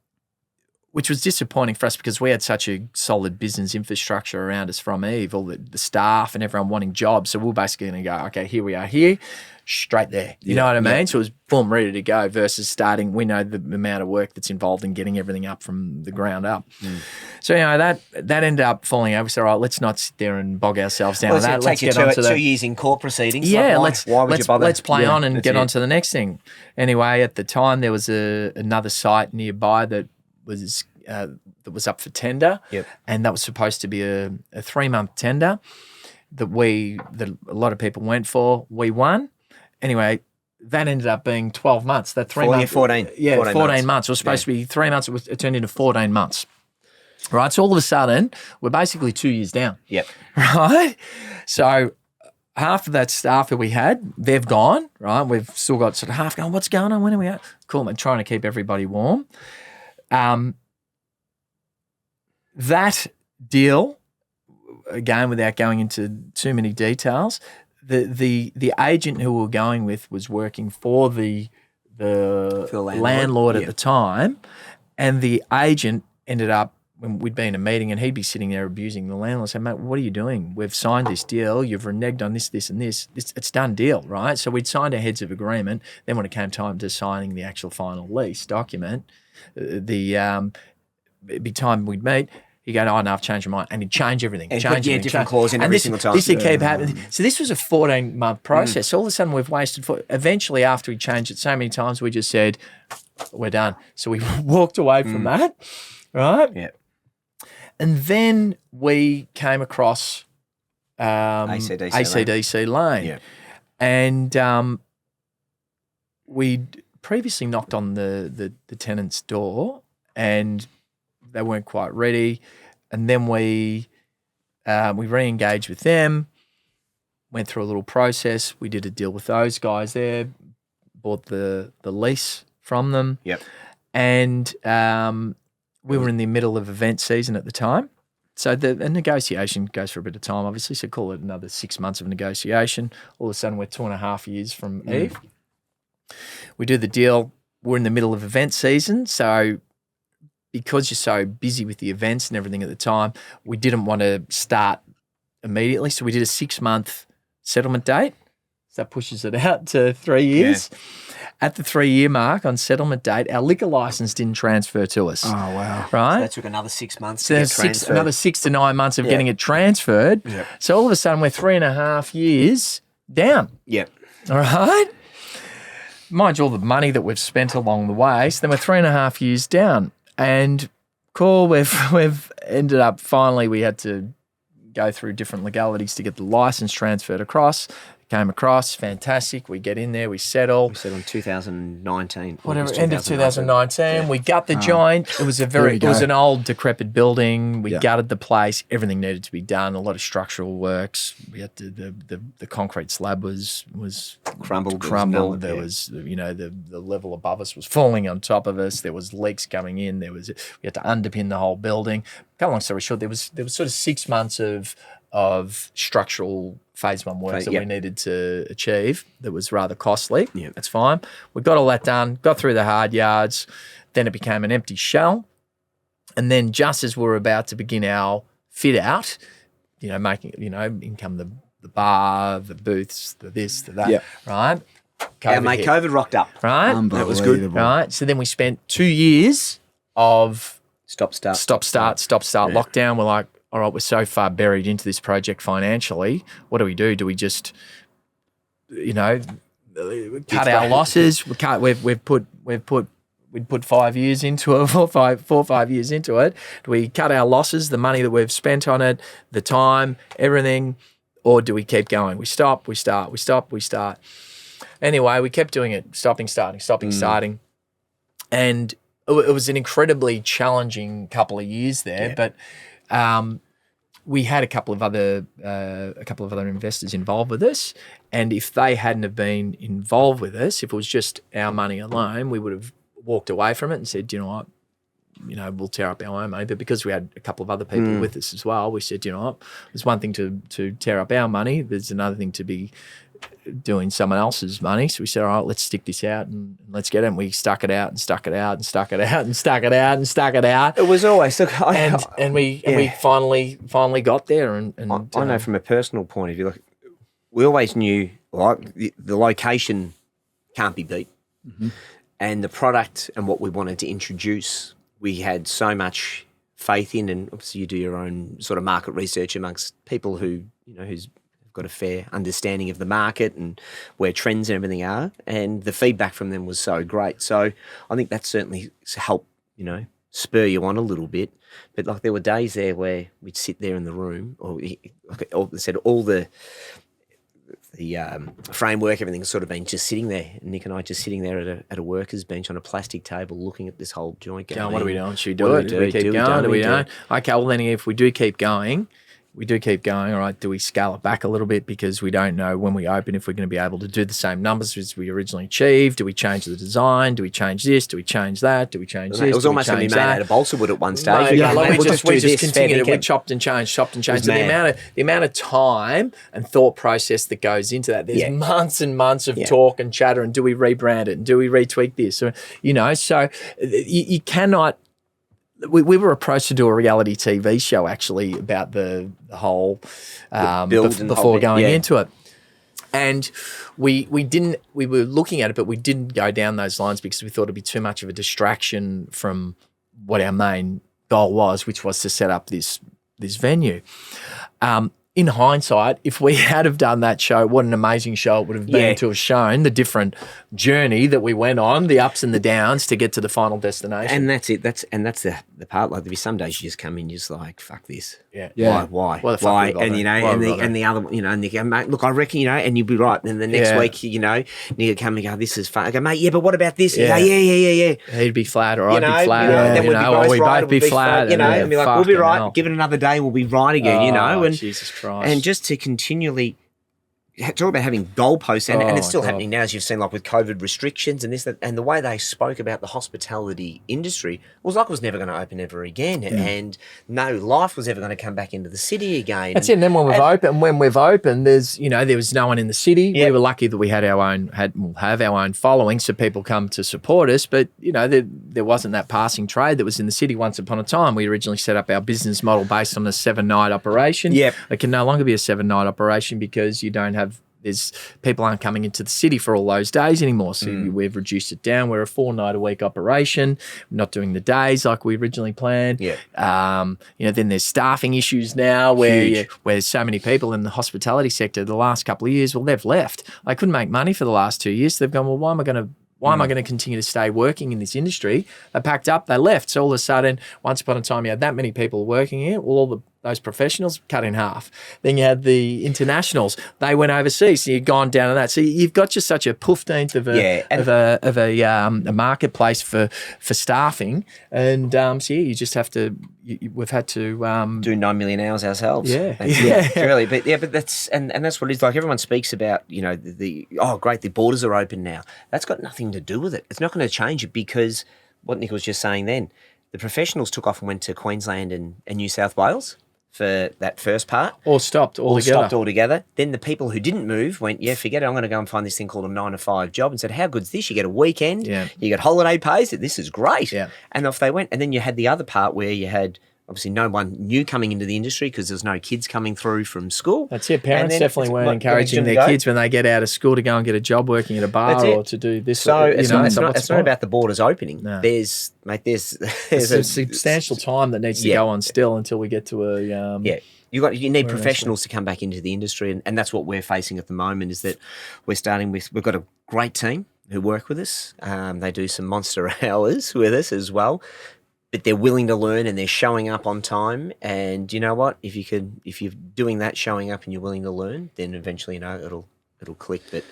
which was disappointing for us because we had such a solid business infrastructure around us from Eve, all the staff and everyone wanting jobs. So we were basically going to go, okay, here we are here, straight there. You know what I mean? So it was boom, ready to go versus starting. We know the amount of work that's involved in getting everything up from the ground up. So, that ended up falling over. So, all right, let's not sit there and bog ourselves down with that. Let's get on to 2 years in court proceedings. Yeah, why would you bother? Let's play on and get on to the next thing. Anyway, at the time, there was another site nearby that was up for tender, and that was supposed to be a 3-month tender that a lot of people went for. We won. Anyway, that ended up being 12 months. That 3 Yeah, months. 14. Yeah, 14 months. months. It was supposed to be 3 months. It turned into 14 months. Right. So all of a sudden, we're basically 2 years down. Yep. Right. So half of that staff that we had, they've gone. Right. We've still got sort of half going, what's going on? When are we out? Cool. I'm trying to keep everybody warm. That deal, again, without going into too many details, the agent who we were going with was working for the landlord at the time, and the agent ended up, when we'd been in a meeting and he'd be sitting there abusing the landlord, saying, mate, what are you doing? We've signed this deal. You've reneged on this, this, and this. It's done deal, right? So we'd signed our heads of agreement. Then when it came time to signing the actual final lease document, it'd be time we'd meet, he'd go, oh, no, I've changed my mind. And he'd change everything. And change put, different clause in every single time. This would keep happening. So this was a 14-month process. So all of a sudden we've wasted, eventually after we changed it so many times, we just said, we're done. So we walked away from that, right? Yeah. And then we came across ACDC Lane. Yeah. And we'd previously knocked on the tenant's door and they weren't quite ready. And then we re-engaged with them, went through a little process. We did a deal with those guys there, bought the lease from them. Yep. And we were in the middle of event season at the time. So the negotiation goes for a bit of time, obviously. So call it another 6 months of negotiation. All of a sudden, we're 2.5 years from Eve. We do the deal. We're in the middle of event season. So because you're so busy with the events and everything at the time, we didn't want to start immediately. So we did a 6-month settlement date. So that pushes it out to 3 years. Yeah. At the 3-year mark on settlement date, our liquor license didn't transfer to us. Oh, wow. Right? So that took another 6 months to get transferred. Another 6 to 9 months of getting it transferred. Yep. So all of a sudden, we're 3.5 years down. Yep. All right? Mind you, all the money that we've spent along the way. So then we're 3.5 years down. And cool, we've ended up, finally, we had to go through different legalities to get the license transferred across. Came across, fantastic. We get in there, we settle. We settled in 2019. Whatever, end of 2019. Yeah. We gut the joint. It was it was an old decrepit building. We gutted the place. Everything needed to be done. A lot of structural works. We had to, the concrete slab was crumbled. There was the level above us was falling on top of us. There was leaks coming in. We had to underpin the whole building. Cut a long story short, there was sort of 6 months of structural phase 1 work that we needed to achieve that was rather costly. Yeah. That's fine. We got all that done, got through the hard yards, then it became an empty shell. And then just as we're about to begin our fit out, making, in come the bar, the booths, the this, the that, right? COVID rocked up. Right? That was good. Right? So then we spent 2 years of stop start lockdown. We're like, all right, we're so far buried into this project financially. What do we do? Do we just, cut our losses? We'd put 5 years into it, 4 or 5 years into it. Do we cut our losses, the money that we've spent on it, the time, everything, or do we keep going? We stop, we start, we stop, we start. Anyway, we kept doing it, stopping, starting. And it was an incredibly challenging couple of years there, but we had a couple of other investors involved with us, and if they hadn't have been involved with us, if it was just our money alone, we would have walked away from it and said, you know what, we'll tear up our own money. But because we had a couple of other people with us as well, we said, you know what, there's one thing to tear up our money, there's another thing to be doing someone else's money. So we said, all right, let's stick this out and let's get it. And we stuck it out and stuck it out and stuck it out and stuck it out and stuck it out. It was always and we finally got there. And I know from a personal point of view, we always knew the location can't be beat, and the product and what we wanted to introduce, we had so much faith in. And obviously, you do your own sort of market research amongst people who who's got a fair understanding of the market and where trends and everything are, and the feedback from them was so great. So I think that certainly helped, spur you on a little bit. But there were days there where we'd sit there in the room, or said all the the framework, everything's sort of been just sitting there. Nick and I just sitting there at a worker's bench on a plastic table looking at this whole joint. Going, what are we doing? Should we do it? Do we keep going? Do we don't? Okay, well then if we do keep going, all right, do we scale it back a little bit because we don't know when we open if we're going to be able to do the same numbers as we originally achieved? Do we change the design? Do we change this? Do we change that? Do we change this? It was almost going to be made out of balsa wood at one stage. We just continued. We chopped and changed. So the amount of time and thought process that goes into that, there's months and months of talk and chatter, and do we rebrand it? And do we retweak this? So you cannot. We were approached to do a reality TV show actually about the whole before going into it. And we were looking at it, but we didn't go down those lines because we thought it'd be too much of a distraction from what our main goal was, which was to set up this venue. In hindsight, if we had have done that show, what an amazing show it would have been to have shown the different journey that we went on, the ups and the downs to get to the final destination. And that's it. That's the part. Like, there'll be some days you just come in, you're just like, fuck this. Yeah. Why? And the other, and they go, mate, look, I reckon, and you'll be right. And then the next week, Nick would come and go, this is fun. I go, mate, but what about this? Yeah. Yeah. He'd be flat, or I'd be flat. Then we'd both be flat. And be like, we'll be right. Give it another day, we'll be right again. And Jesus Christ. And just to continually talk about having goalposts, and it's still happening now, as you've seen, like with COVID restrictions and this, that, and the way they spoke about the hospitality industry was like it was never going to open ever again, and no life was ever going to come back into the city again. That's it. And then when we've opened, there's there was no one in the city. We were lucky that we had have our own following, so people come to support us. But there wasn't that passing trade that was in the city once upon a time. We originally set up our business model based on a 7-night operation. It can no longer be a 7-night operation because you don't have. People aren't coming into the city for all those days anymore. So we've reduced it down. We're a 4-night-a-week operation. We're not doing the days like we originally planned. Then there's staffing issues now where so many people in the hospitality sector the last couple of years, they've left. They couldn't make money for the last 2 years. So they've gone, well, why am I going to continue to stay working in this industry? They packed up, they left. So all of a sudden, once upon a time, you had that many people working here. Well, those professionals cut in half. Then you had the internationals; they went overseas. So you've gone down to that. So you've got just such a 15th of a marketplace for staffing, and you just have to. We've had to do 9 million hours ourselves. Really. But that's and that's what it is. Like, everyone speaks about, the borders are open now. That's got nothing to do with it. It's not going to change it, because what Nick was just saying then, the professionals took off and went to Queensland and New South Wales for that first part. Or stopped altogether. Then the people who didn't move went, forget it, I'm going to go and find this thing called a 9-to-5 job, and said, how good's this? You get a weekend, you get holiday pays, this is great. And off they went. And then you had the other part where you had, obviously, no one new coming into the industry because there's no kids coming through from school. That's it. Parents definitely weren't encouraging their kids when they get out of school to go and get a job working at a bar or to do this. So it's not about the borders opening. No. There's a substantial time that needs to go on still until we get to a You need professionals to come back into the industry, and that's what we're facing at the moment. Is that we've got a great team who work with us. They do some monster hours with us as well. But they're willing to learn, and they're showing up on time. And you know what? If you're doing that, showing up, and you're willing to learn, then eventually, it'll click. But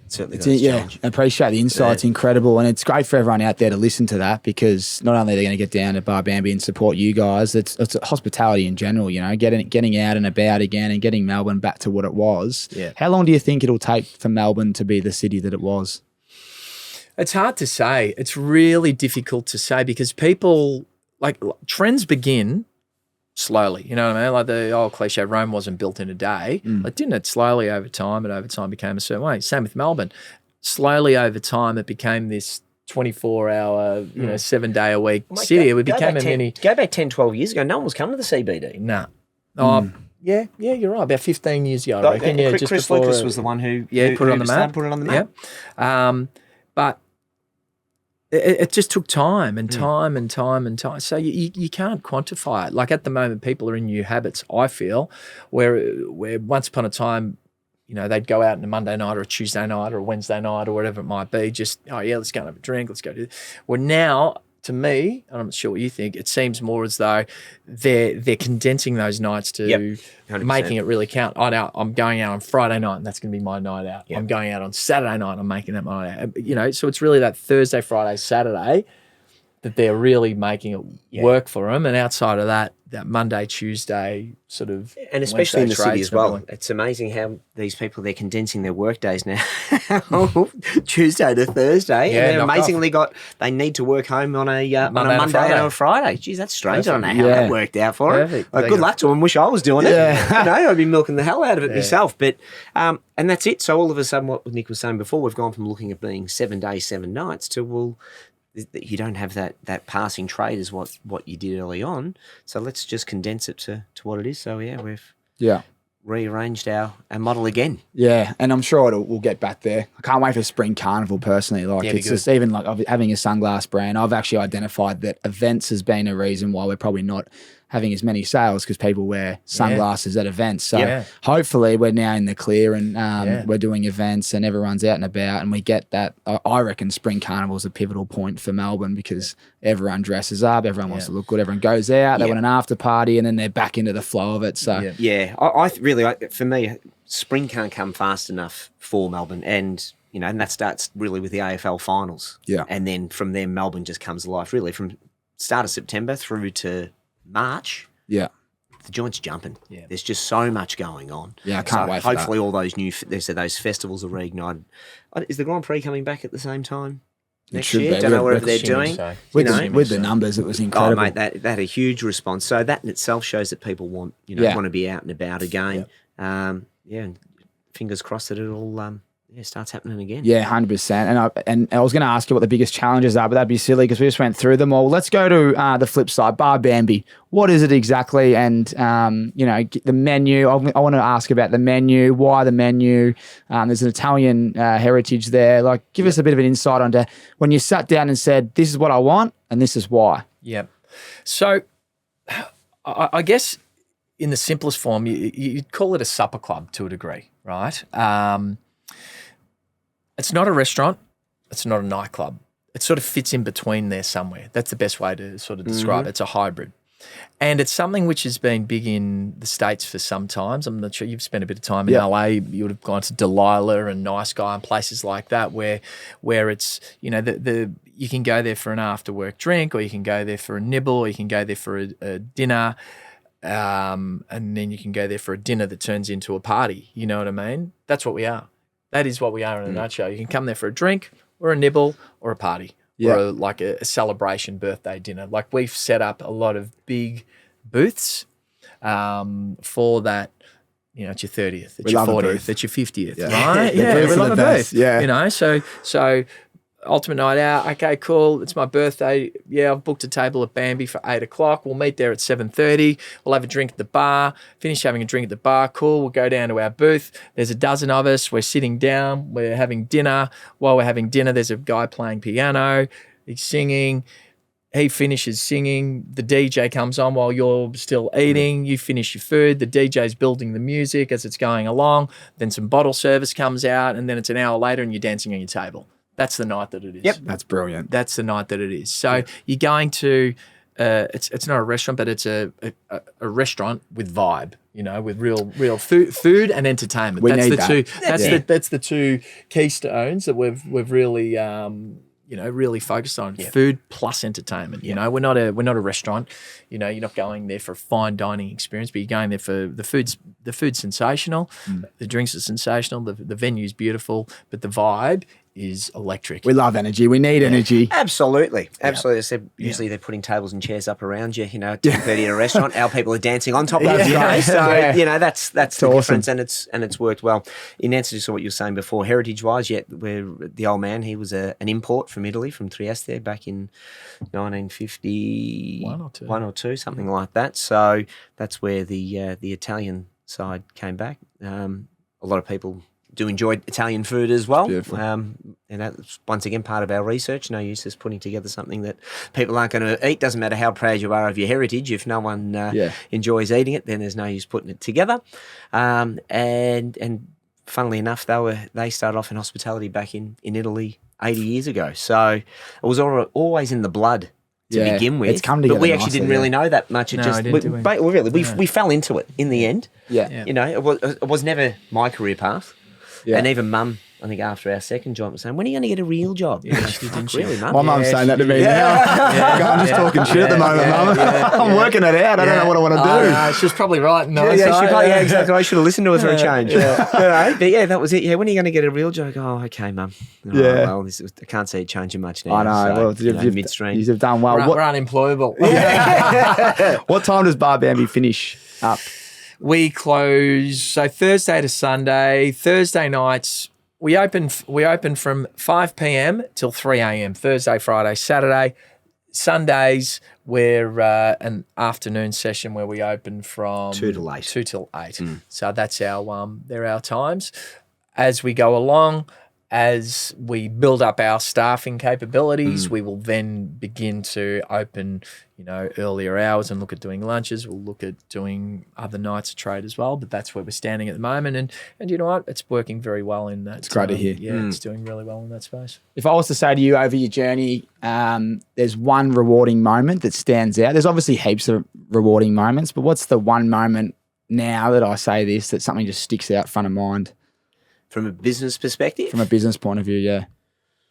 certainly does change. I appreciate the insight. It's incredible, and it's great for everyone out there to listen to that, because not only are they going to get down to Bar Bambi and support you guys, it's hospitality in general. Getting out and about again and getting Melbourne back to what it was. How long do you think it'll take for Melbourne to be the city that it was? It's hard to say. It's really difficult to say, because people, trends begin slowly. You know what I mean? Like the old cliche, Rome wasn't built in a day. Didn't it? Slowly over time, and over time became a certain way. Same with Melbourne. Slowly over time, it became this 24-hour, 7-day-a-week city. It became Go back 10, 12 years ago, no one was coming to the CBD. No. Yeah, you're right. About 15 years ago, I reckon. Chris Lucas was the one who put it on the map. But it just took time and time and time and time. So you can't quantify it. Like, at the moment, people are in new habits, I feel, where once upon a time, they'd go out on a Monday night or a Tuesday night or a Wednesday night or whatever it might be, just, let's go and have a drink, let's go do this. Well, now, to me, and I'm not sure what you think, it seems more as though they're condensing those nights to 100%. making it really count. Oh, now I'm going out on Friday night, and that's going to be my night out. I'm going out on Saturday night, and I'm making that my night out. You know, so it's really that Thursday, Friday, Saturday that they're really making it work for them. And outside of that Monday, Tuesday sort of, and especially in the city as well. Really. It's amazing how these people, they're condensing their work days now. Tuesday to Thursday. Yeah, and they need to work home on a Monday and a Friday. Geez, that's strange. Perfect. I don't know how that worked out for them. Like, good luck to them. Wish I was doing it. You know, I'd be milking the hell out of it myself. But and that's it. So all of a sudden, what Nick was saying before, we've gone from looking at being 7 days, 7 nights to, well, you don't have that passing trade as what you did early on. So let's just condense it to what it is. So we've rearranged our model again. Yeah, and I'm sure we'll get back there. I can't wait for Spring Carnival personally. Like it's just even like having a sunglass brand. I've actually identified that events has been a reason why we're probably not having as many sales because people wear sunglasses at events. So hopefully we're now in the clear and we're doing events and everyone's out and about and we get that. I reckon Spring Carnival is a pivotal point for Melbourne because everyone dresses up, everyone wants to look good, everyone goes out, they want an after party and then they're back into the flow of it. So I really, for me, spring can't come fast enough for Melbourne and you know, and that starts really with the AFL finals. Yeah. And then from there, Melbourne just comes alive really from start of September through to March. Yeah. The joint's jumping. Yeah. There's just so much going on. Yeah, I can't wait for that. Hopefully all those those festivals are reignited. Is the Grand Prix coming back at the same time next year? Don't know whatever they're doing. So. With the numbers, it was incredible. Oh, mate, that had a huge response. So that in itself shows that people want to be out and about again. Yeah. And fingers crossed that it all starts happening again. Yeah, 100%. And I was going to ask you what the biggest challenges are, but that'd be silly because we just went through them all. Let's go to the flip side, Bar Bambi. What is it exactly? And, the menu. I want to ask about the menu. Why the menu? There's an Italian heritage there. Like, give us a bit of an insight onto when you sat down and said, this is what I want and this is why. Yeah. So I guess in the simplest form, you'd call it a supper club to a degree, right? It's not a restaurant. It's not a nightclub. It sort of fits in between there somewhere. That's the best way to sort of describe it. It's a hybrid. And it's something which has been big in the States for some times. I'm not sure you've spent a bit of time in LA. You would have gone to Delilah and Nice Guy and places like that where it's, you can go there for an after work drink or you can go there for a nibble or you can go there for a dinner. And then you can go there for a dinner that turns into a party. You know what I mean? That's what we are. That is what we are in a nutshell. You can come there for a drink or a nibble or a party or a celebration birthday dinner. Like we've set up a lot of big booths for that. It's your 30th, it's your 40th, it's your 50th, right? We love a booth. Yeah. So ultimate night out. Okay, cool. It's my birthday. Yeah, I've booked a table at Bambi for 8 o'clock. We'll meet there at 7:30. We'll have a drink at the bar. Finish having a drink at the bar. Cool. We'll go down to our booth. There's a dozen of us. We're sitting down. We're having dinner. While we're having dinner, there's a guy playing piano. He's singing. He finishes singing. The DJ comes on while you're still eating. You finish your food. The DJ's building the music as it's going along. Then some bottle service comes out, and then it's an hour later, and you're dancing on your table. That's the night that it is. Yep, that's brilliant. That's the night that it is. So you're going to, it's not a restaurant, but it's a restaurant with vibe, with real food and entertainment. That's the two keystones that we've really really focused on. Food plus entertainment. We're not a restaurant. You're not going there for a fine dining experience, but you're going there for the food's sensational, the drinks are sensational, the venue's beautiful, but the vibe is electric. We love energy. We need energy. Absolutely. I said usually they're putting tables and chairs up around you, at 10:30 at a restaurant. Our people are dancing on top of those guys. So, that's the awesome. difference and it's worked well. In answer to what you were saying before, heritage-wise, where the old man, he was an import from Italy, from Trieste back in 1951 or two, something like that. So that's where the Italian side came back. A lot of people do enjoy Italian food as well. And that's once again part of our research. No use just putting together something that people aren't going to eat. Doesn't matter how proud you are of your heritage. If no one enjoys eating it, then there's no use putting it together. And funnily enough, they started off in hospitality back in Italy 80 years ago. So it was always in the blood to begin with. It's come together but we actually nicely, didn't really know that much. It No, just I didn't, did we? we fell into it in the end. Yeah. You know, it was never my career path. Yeah. And even Mum, I think after our second job, was saying, "When are you going to get a real job?" Yeah, she didn't. Really, Mum? My mum's saying that to me Yeah. now. I'm just talking shit at the moment, Mum. I'm working it out. I don't know what I want to do. No, she was probably right. No, Yeah, exactly. I should have listened to her for a change. But yeah, that was it. Yeah, when are you going to get a real job? Oh, okay, Mum. Oh, Yeah. well, I can't see it changing much now. I know. So, Well, midstream. you've done well. We're unemployable. What time does Bar Bambi finish up? We close so Thursday to Sunday. Thursday nights we open from 5 p.m. till 3 a.m. Thursday, Friday, Saturday. Sundays we're an afternoon session where we open from 2 till 8. 2 till 8. So that's they're our times. As we go along, as we build up our staffing capabilities, we will then begin to open, earlier hours and look at doing lunches. We'll look at doing other nights of trade as well, but that's where we're standing at the moment. And you know what? It's working very well in that. It's great to hear. Yeah, it's doing really well in that space. If I was to say to you over your journey, there's one rewarding moment that stands out. There's obviously heaps of rewarding moments, but what's the one moment now that I say this that something just sticks out front of mind? From a business perspective? From a business point of view, yeah.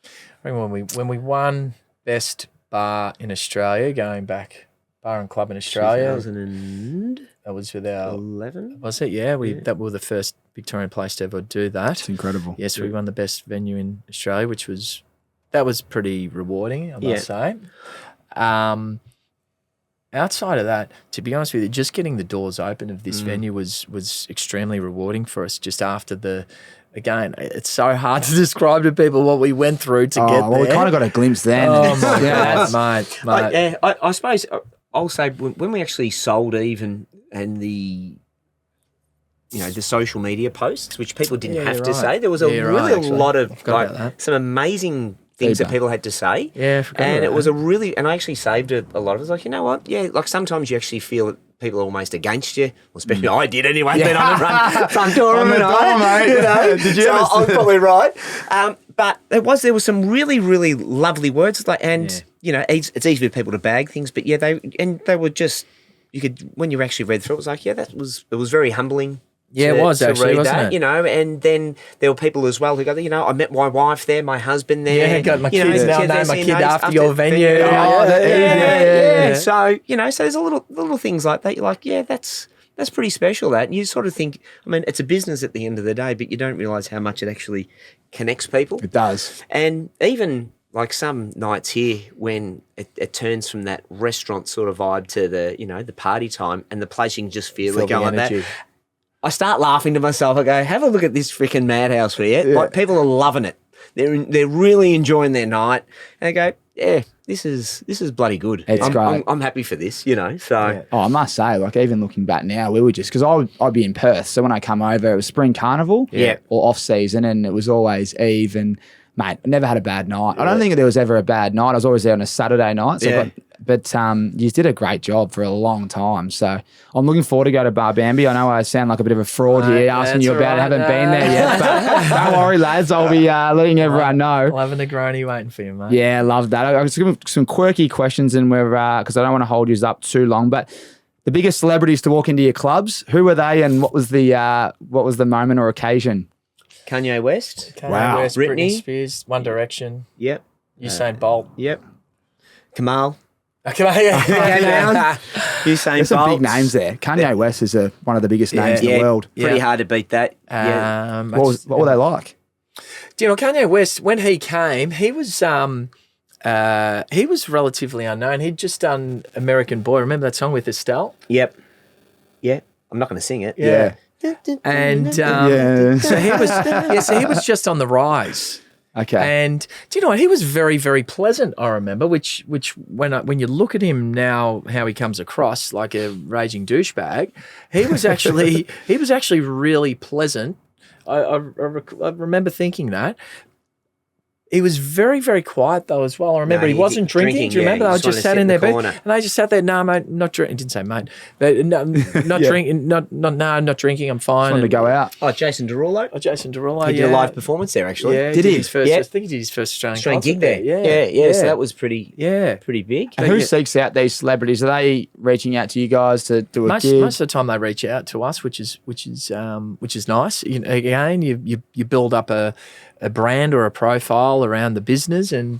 I think when we won Best Bar in Australia, going back, Bar and Club in Australia. 2011? That was with our... Was it? Yeah, that were the first Victorian place to ever do that. It's incredible. Yes, we won the best venue in Australia, that was pretty rewarding, I must say. Outside of that, to be honest with you, just getting the doors open of this venue was extremely rewarding for us. Just after again, it's so hard to describe to people what we went through to get there. Well, we kind of got a glimpse then. Oh my God, mate. I suppose I'll say when we actually sold Eve and the social media posts, which people didn't have to say, there was a lot of some amazing things that people had to say. Yeah, and it was and I actually saved a lot of it. I was like, you know what? Yeah, like sometimes you actually feel that people are almost against you. Well, especially I did anyway. Been on the front door of mate. Did you? So I was probably right. But there was some really, really lovely words. It's easy for people to bag things, but they were just, you could, when you actually read through it, was like, it was very humbling. Yeah, it was actually, wasn't it? And then there were people as well who go, I met my wife there, my husband there. Yeah, got my kids now, name my kid after your venue. So, so there's a little things like that. You're like, that's pretty special, that. And you sort of think, it's a business at the end of the day, but you don't realise how much it actually connects people. It does. And even like some nights here when it turns from that restaurant sort of vibe to the party time and the place you can just feel it going like that. I start laughing to myself. I go, have a look at this freaking madhouse here. Like, people are loving it. They're really enjoying their night. And I go, this is bloody good. It's great. I'm happy for this, So I must say, like, even looking back now, we were just, because I'd be in Perth, so when I come over, it was spring carnival or off season, and it was always Eve, and mate, I never had a bad night. I don't think there was ever a bad night. I was always there on a Saturday night. So but you did a great job for a long time. So I'm looking forward to go to Bar Bambi. I know I sound like a bit of a fraud here asking you about it. I haven't been there yet. But don't worry, lads. I'll be letting everyone know. I'll have a Negroni waiting for you, mate. Yeah, love that. I've got some quirky questions, and we're because I don't want to hold you up too long. But the biggest celebrities to walk into your clubs, who were they, and what was the moment or occasion? Kanye West. Kanye West, Britney Spears, One Direction. Yep. Usain Bolt. Yep. Kamal. Usain There's some big names there. Kanye West is one of the biggest names in the world. Pretty hard to beat that. What were they like? Do you know Kanye West, when he came, he was relatively unknown. He'd just done American Boy. Remember that song with Estelle? Yep. Yeah. I'm not going to sing it. Yeah. And so he was just on the rise. Okay. And do you know what? He was very, very pleasant, I remember, which when you look at him now, how he comes across like a raging douchebag, he was actually really pleasant. I remember thinking that. He was very, very quiet though as well. I remember he wasn't drinking. Do you remember? I just sat in their booth, and they just sat there. No, mate, not drinking. Didn't say mate, but no, not drinking. Not drinking. I'm fine. Just wanted to go out. Oh, Jason Derulo. He did a live performance there actually. Yeah, did he? His first, I think he did his first Australian gig there. there. Yeah. So that was pretty big. And who seeks out these celebrities? Are they reaching out to you guys to do a gig? Most of the time they reach out to us, which is nice. Again, you build up a brand or a profile around the business, and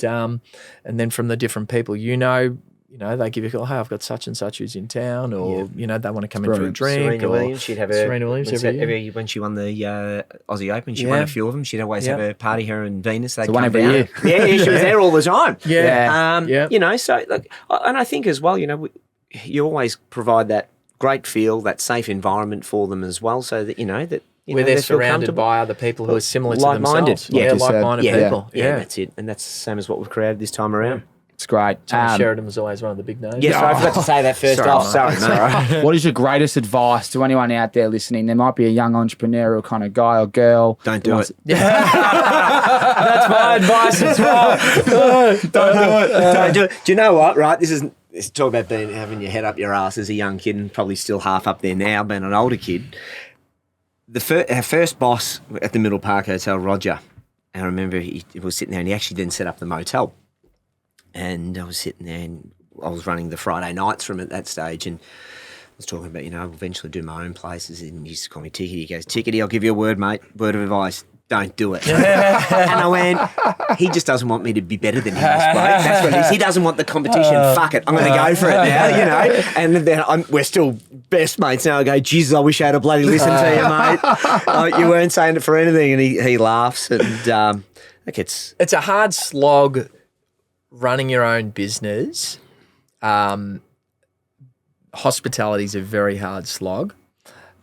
then from the different people, they give you a call. Hey, I've got such and such who's in town, or they want to come in for a drink. Serena Williams, she'd have Serena Williams when she won the Aussie Open. She won a few of them. She'd always have a party. Her and Venus. They'd one every year. Yeah, she was there all the time. Yeah. So look, and I think as well, you always provide that great feel, that safe environment for them as well, so that where they're surrounded by other people who are similar to themselves. Like-minded people. Yeah, that's it. And that's the same as what we've created this time around. It's great. Sheridan was always one of the big names. Yes, I forgot to say that first off. Sorry, mate. What is your greatest advice to anyone out there listening? There might be a young entrepreneurial kind of guy or girl. Don't do it. That's my advice as well. Don't do it. Do you know what, right? This is talk about having your head up your ass as a young kid, and probably still half up there now, being an older kid. Our first boss at the Middle Park Hotel, Roger, I remember he was sitting there, and he actually didn't set up the motel. And I was sitting there, and I was running the Friday nights from at that stage, and I was talking about, I'll eventually do my own places. And he used to call me Tickety. He goes, Tickety, I'll give you a word, mate. Word of advice. Don't do it. And I went, he just doesn't want me to be better than him, this bloke. That's what it is. He doesn't want the competition. Fuck it. I'm going to go for it now, And then we're still best mates now. I go, Jesus, I wish I had a bloody listen to you, mate. You weren't saying it for anything. And he laughs. And it's a hard slog running your own business. Hospitality is a very hard slog,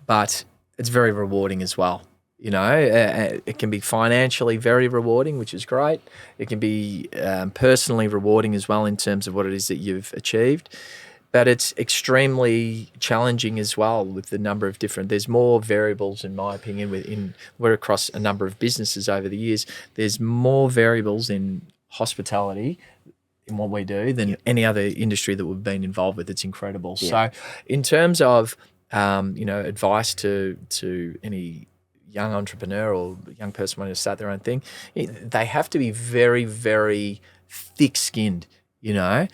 but it's very rewarding as well. It can be financially very rewarding, which is great. It can be personally rewarding as well in terms of what it is that you've achieved. But it's extremely challenging as well with the number of there's more variables, in my opinion, we're across a number of businesses over the years. There's more variables in hospitality in what we do than any other industry that we've been involved with. It's incredible. Yeah. So in terms of, advice to any young entrepreneur or young person wanting to start their own thing, they have to be very, very thick-skinned, You're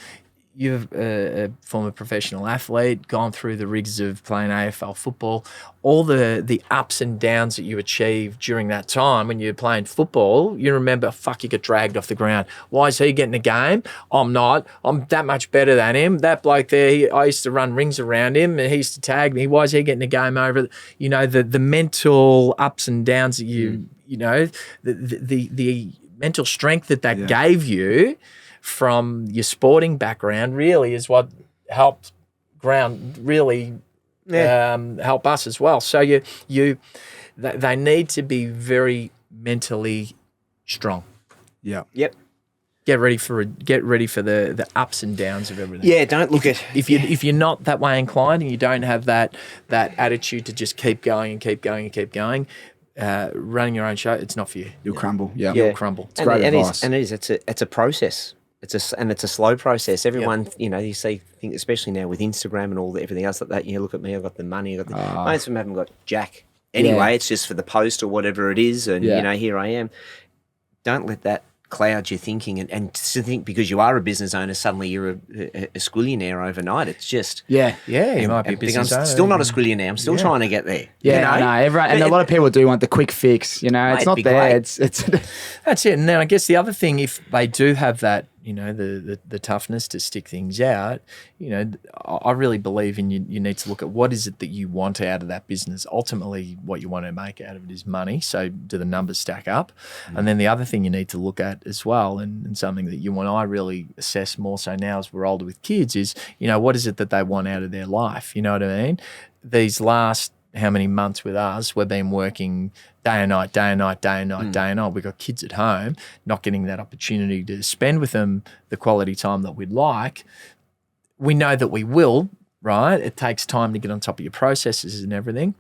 a former professional athlete, gone through the rigs of playing AFL football, all the ups and downs that you achieved during that time when you're playing football, you remember, you get dragged off the ground. Why is he getting a game? I'm not. I'm that much better than him. That bloke there, I used to run rings around him and he used to tag me. Why is he getting a game over? The mental ups and downs that the mental strength that gave you from your sporting background really is what helped help us as well. So they need to be very mentally strong. Yeah. Yep. Get ready for the ups and downs of everything. Yeah, don't look at if you're not that way inclined and you don't have that attitude to just keep going and keep going and keep going. Running your own show, it's not for you. You'll crumble. Yeah. You'll crumble. It's great advice. It's a process. It's a slow process. Everyone, you see, especially now with Instagram and everything else like that. You look at me, I've got the money, most of them haven't got jack. Anyway, it's just for the post or whatever it is, and here I am. Don't let that cloud your thinking, and to think because you are a business owner, suddenly you're a squillionaire overnight. It's just you might be a business owner. I'm still not a squillionaire. I'm still trying to get there. Yeah, I know. Everyone, and a lot of people do want the quick fix. It's not there. It's that's it. And then I guess the other thing, if they do have that, the toughness to stick things out, I really believe in you need to look at what is it that you want out of that business. Ultimately, what you want to make out of it is money. So do the numbers stack up? And then the other thing you need to look at as well, and something that you and I really assess more so now as we're older with kids is, what is it that they want out of their life? You know what I mean? These last how many months with us, we've been working day and night, day and night, day and night, day and night. We've got kids at home, not getting that opportunity to spend with them the quality time that we'd like. We know that we will, right? It takes time to get on top of your processes and everything.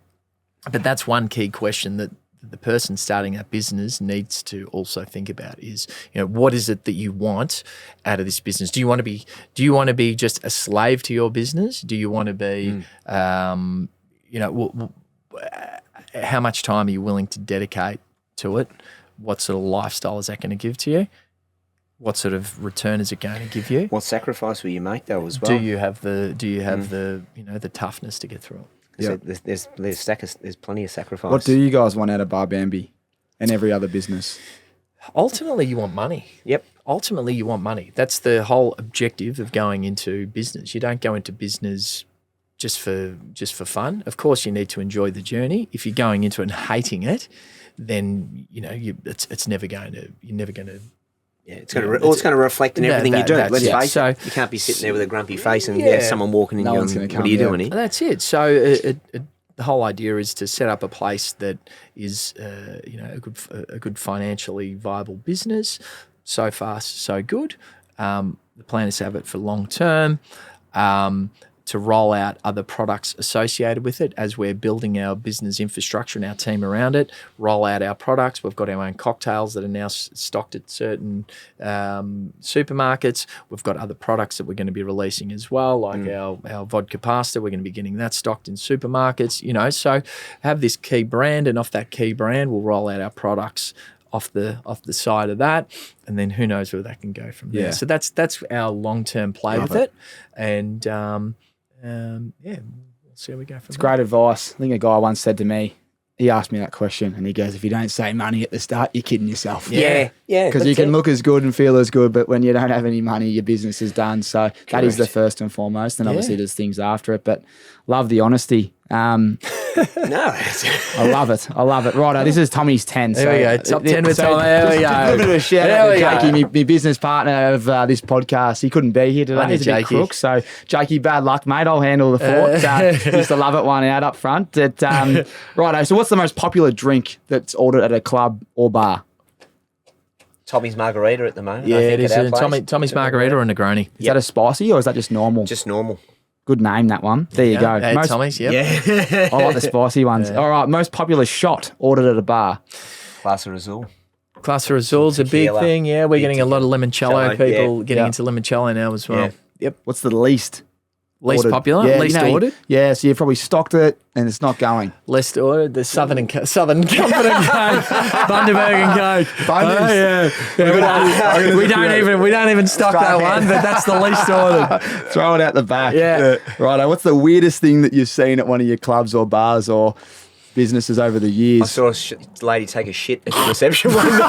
But that's one key question the person starting that business needs to also think about is, what is it that you want out of this business? Do you want to be just a slave to your business? Do you want to be, how much time are you willing to dedicate to it? What sort of lifestyle is that going to give to you? What sort of return is it going to give you? What sacrifice will you make though as well? Do you have the the toughness to get through it? There's plenty of sacrifice. What do you guys want out of Bar Bambi and every other business? Ultimately, you want money. Yep. Ultimately, you want money. That's the whole objective of going into business. You don't go into business just for fun. Of course, you need to enjoy the journey. If you're going into it and hating it, then it's never going to. You're never going to. Yeah, it's going to reflect in everything you do. Let's face it. You can't be sitting there with a grumpy face and someone walking in and going, what are you doing here? That's it. So the whole idea is to set up a place that is, a good financially viable business. So far, so good. The plan is to have it for long term. To roll out other products associated with it as we're building our business infrastructure and our team around it, roll out our products. We've got our own cocktails that are now stocked at certain supermarkets. We've got other products that we're going to be releasing as well, like our vodka pasta. We're going to be getting that stocked in supermarkets, so have this key brand, and off that key brand, we'll roll out our products off the side of that, and then who knows where that can go from there. So that's our long-term play with it. And we'll see where we go from there. It's great advice. I think a guy once said to me, he asked me that question, and he goes, if you don't say money at the start, you're kidding yourself. Yeah. Because you can look as good and feel as good, but when you don't have any money, your business is done. So that is the first and foremost, and obviously there's things after it, but love the honesty. No. I love it. Righto, this is Tommy's 10. There we go. Top 10 with Tommy. There we go. A little bit of a shout out to Jakey, my business partner of this podcast. He couldn't be here today. He's a bit crook. So, Jakey, bad luck, mate. I'll handle the fort. Used to love it one out up front. Righto, so what's the most popular drink that's ordered at a club or bar? Tommy's Margarita at the moment. Yeah, I think it is. at our place. Tommy's Margarita or a Negroni. Is that a spicy or is that just normal? Just normal. Good name, that one. There you go. Tommy's, yep. Yeah. I like the spicy ones. All right, most popular shot ordered at a bar. Class of Azul. Class of Azul's a big thing. Yeah, we're getting a lot of limoncello people getting into limoncello now as well. Yeah. Yep. What's the least Least popular? Yeah, least ordered? Yeah, so you've probably stocked it and it's not going. Least ordered? The Southern Comfort and Cake. Bundaberg and Cake. We don't even stock that one, but that's the least ordered. Throw it out the back. Yeah. Righto. What's the weirdest thing that you've seen at one of your clubs or bars or businesses over the years? I saw a lady take a shit at the reception one night.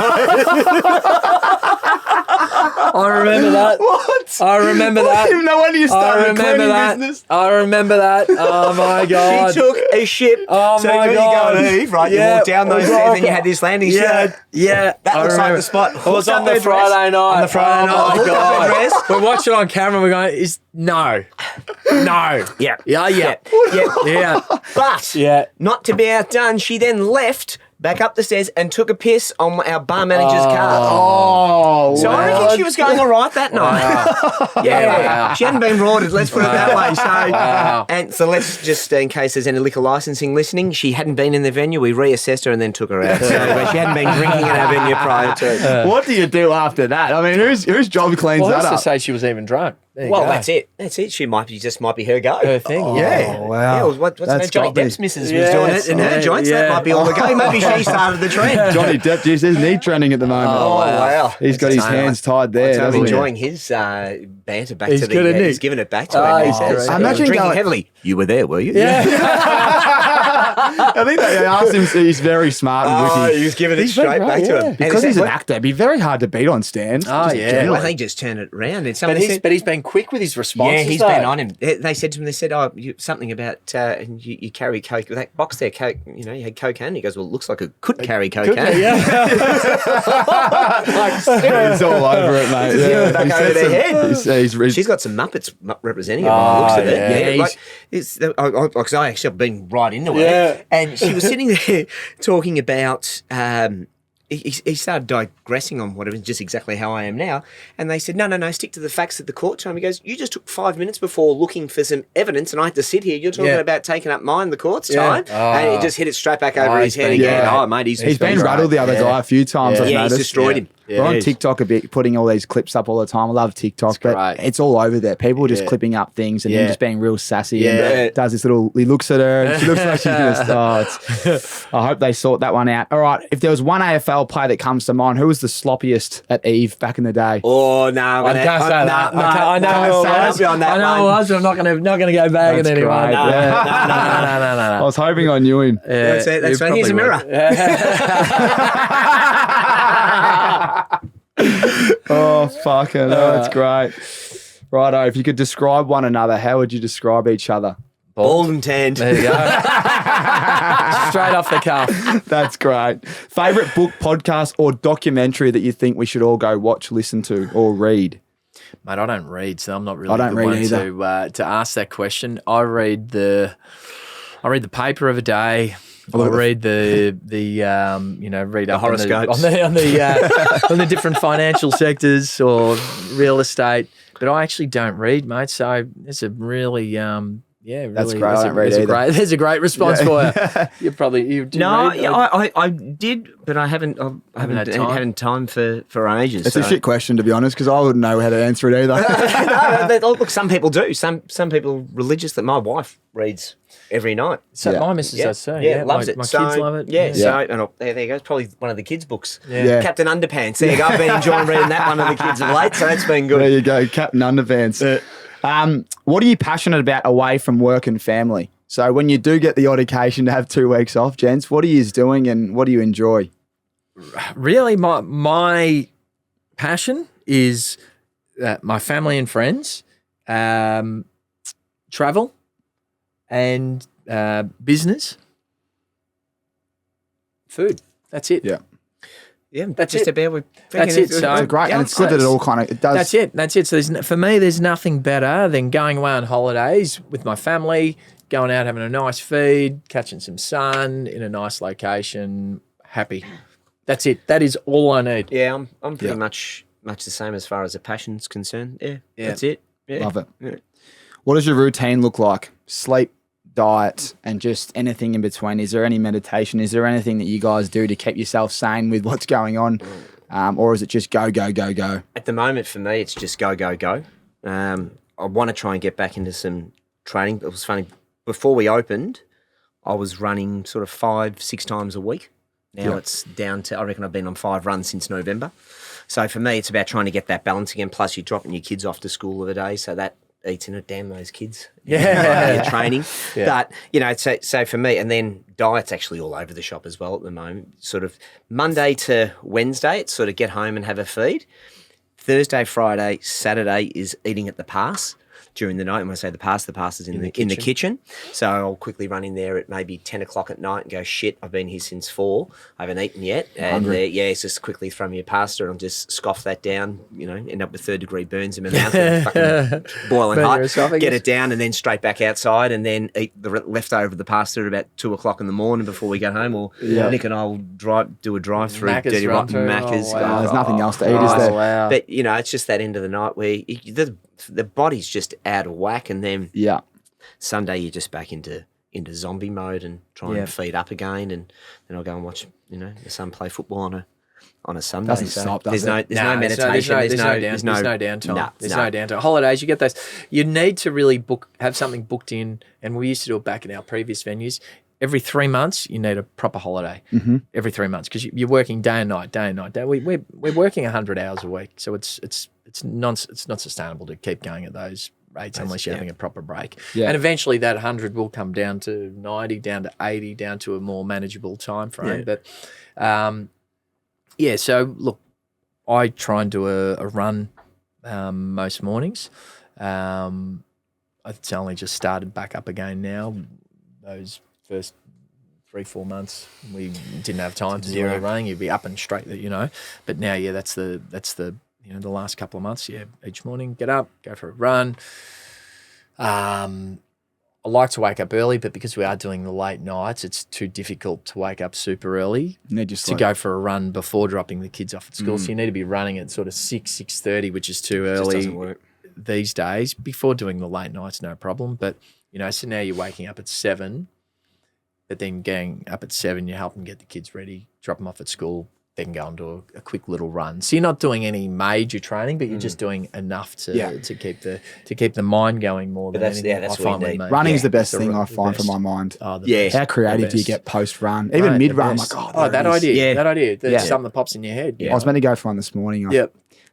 I remember that. What? I remember that. No wonder you started a cleaning business. I remember that. Oh my God. She took a shit. Oh so my when God. you go leave, right? You walk down those stairs and you had this landing. Yeah. That looks like the spot. It was on the Friday night. On the Friday night. Oh my God. We're We're watching on camera. We're going, no. Yeah. But not to be outdone, she then left back up the stairs and took a piss on our bar manager's car. Oh, so I reckon she was going all right that night. Yeah. She hadn't been rorted, let's put it that way. So, and so let's just, in case there's any liquor licensing listening, she hadn't been in the venue. We reassessed her and then took her out. So she hadn't been drinking at our venue prior to. What do you do after that? I mean, whose job cleans that up? To say she was even drunk. Well, that's it. She might be her go. Her thing. Oh, wow. Yeah, what's her name? Johnny Depp's missus was doing it in her joints. That might be all the go. Maybe she started the trend. Johnny Depp, geez, isn't he trending at the moment? Oh, wow. He's got his hands tied there. I'm enjoying his banter back to the... good, isn't he? He's giving it back to her. He says, I imagine drinking going heavily. You were there, were you? I think they asked him. He's very smart and witty. He was giving it straight back to him. Because he's an actor, it'd be very hard to beat on stand. Well, they just turn it around. And but he's been quick with his responses. Yeah, he's been on him. They said to him, something about you carry coke. That box there, coke. You had cocaine. He goes, well, it looks like it could carry cocaine. He's all over it, mate. Back over their head. She's got some Muppets representing her by the looks of it. Because I actually have been right into it. And she was sitting there talking about he started digressing on whatever, just exactly how I am now. And they said, no, stick to the facts at the court time. He goes, you just took 5 minutes before looking for some evidence, and I had to sit here. You're talking about taking up mine, the court's time. And he just hit it straight back over his head again. Yeah. Oh, mate, he's been rattled the other guy a few times. I've noticed. He's destroyed him. We're on TikTok a bit, putting all these clips up all the time. I love TikTok, but it's all over there. People are just clipping up things and then just being real sassy. And does this little, he looks at her and she looks like she's going to start. I hope they sort that one out. All right, if there was one AFL player that comes to mind, who was the sloppiest at Eve back in the day? Oh, no. I can't say that. I know it was, but I'm not going to go bagging anyone. No. I was hoping I knew him. That's right. Here's a mirror. Oh, fucking hell, that's great. Righto, if you could describe one another, how would you describe each other? Bald and tanned. There you go. Straight off the cuff. That's great. Favourite book, podcast, or documentary that you think we should all go watch, listen to, or read? Mate, I don't read, so I'm not really either. to ask that question. I read the paper of a day. I'll read read up horoscopes on the different financial sectors or real estate. But I actually don't read, mate. So it's a really that's great. I don't read either. There's a great response for you. You did read? I did, but I haven't had time for ages. It's a shit question, to be honest, because I wouldn't know how to answer it either. Look, some people do. Some people religious. That my wife reads every night. So my missus does too. Yeah, loves it. My kids love it. Yeah. So there you go. It's probably one of the kids' books. Yeah. Captain Underpants. There you go. I've been enjoying reading that one of the kids of late, so that's been good. There you go, Captain Underpants. What are you passionate about away from work and family? So when you do get the odd occasion to have 2 weeks off, gents, what are you doing and what do you enjoy? Really, my passion is my family and friends, travel, and business, food. That's it. Yeah. Yeah, that's just about. That's it. So it's great, and it's good that it all kind of it does. That's it. So for me, there's nothing better than going away on holidays with my family, going out having a nice feed, catching some sun in a nice location, happy. That's it. That is all I need. Yeah, I'm pretty much the same as far as the passion's concerned. Yeah. That's it. Yeah. Love it. Yeah. What does your routine look like? Sleep, diet, and just anything in between. Is there any meditation? Is there anything that you guys do to keep yourself sane with what's going on? Or is it just go, go, go, go? At the moment, for me, it's just go, go, go. I want to try and get back into some training. It was funny. Before we opened, I was running sort of 5-6 times a week. Now it's down to, I reckon I've been on 5 runs since November. So for me, it's about trying to get that balance again. Plus, you're dropping your kids off to school of the day, so that eats in it. Damn those kids. Your training. But, so for me, and then diet's actually all over the shop as well at the moment. Sort of Monday to Wednesday, it's sort of get home and have a feed. Thursday, Friday, Saturday is eating at the pass during the night. And when I say the pass is in the kitchen. So I'll quickly run in there at maybe 10 o'clock at night and go, shit, I've been here since 4. I haven't eaten yet. And it's just quickly throw me a pasta and I'll just scoff that down, end up with 3rd-degree burns in my mouth and fucking boiling hot, get it down and then straight back outside and then eat the leftover of the pasta at about 2 o'clock in the morning before we get home. Or Nick and I will do a drive-through, Dirty Rotten Macca's. There's nothing else to eat, is there? Wow. But, it's just that end of the night where the body's just out of whack, and then Sunday you're just back into zombie mode and try and feed up again, and then I'll go and watch the son play football on a Sunday. Doesn't stop, does it? There's no meditation. There's no downtime. There's no downtime. Holidays, you get those. You need to really have something booked in, and we used to do it back in our previous venues. Every 3 months, you need a proper holiday. Mm-hmm. Every 3 months, because you're working day and night. We're working 100 hours a week, so it's not sustainable to keep going at those rates unless you're having a proper break. Yeah. And eventually that 100 will come down to 90, down to 80, down to a more manageable time frame. Yeah. But so look, I try and do a run most mornings. It's only just started back up again now. Those first 3-4 months we didn't have time to do any running. You'd be up and straight, But now, that's the the last couple of months, each morning, get up, go for a run. I like to wake up early, but because we are doing the late nights, it's too difficult to wake up super early to go for a run before dropping the kids off at school. So you need to be running at sort of 6:30, which is too early. Just doesn't work these days. Before doing the late nights, no problem. But, so now you're waking up at 7, but then getting up at 7, you help them get the kids ready, drop them off at school, they can go and do a quick little run. So you're not doing any major training, but you're just doing enough to keep the mind going more than anything. Yeah, that's what you need. Running is the best thing I find for my mind. How creative do you get post-run? Even mid-run, I'm like, that idea. There's something that pops in your head. I was meant to go for one this morning. I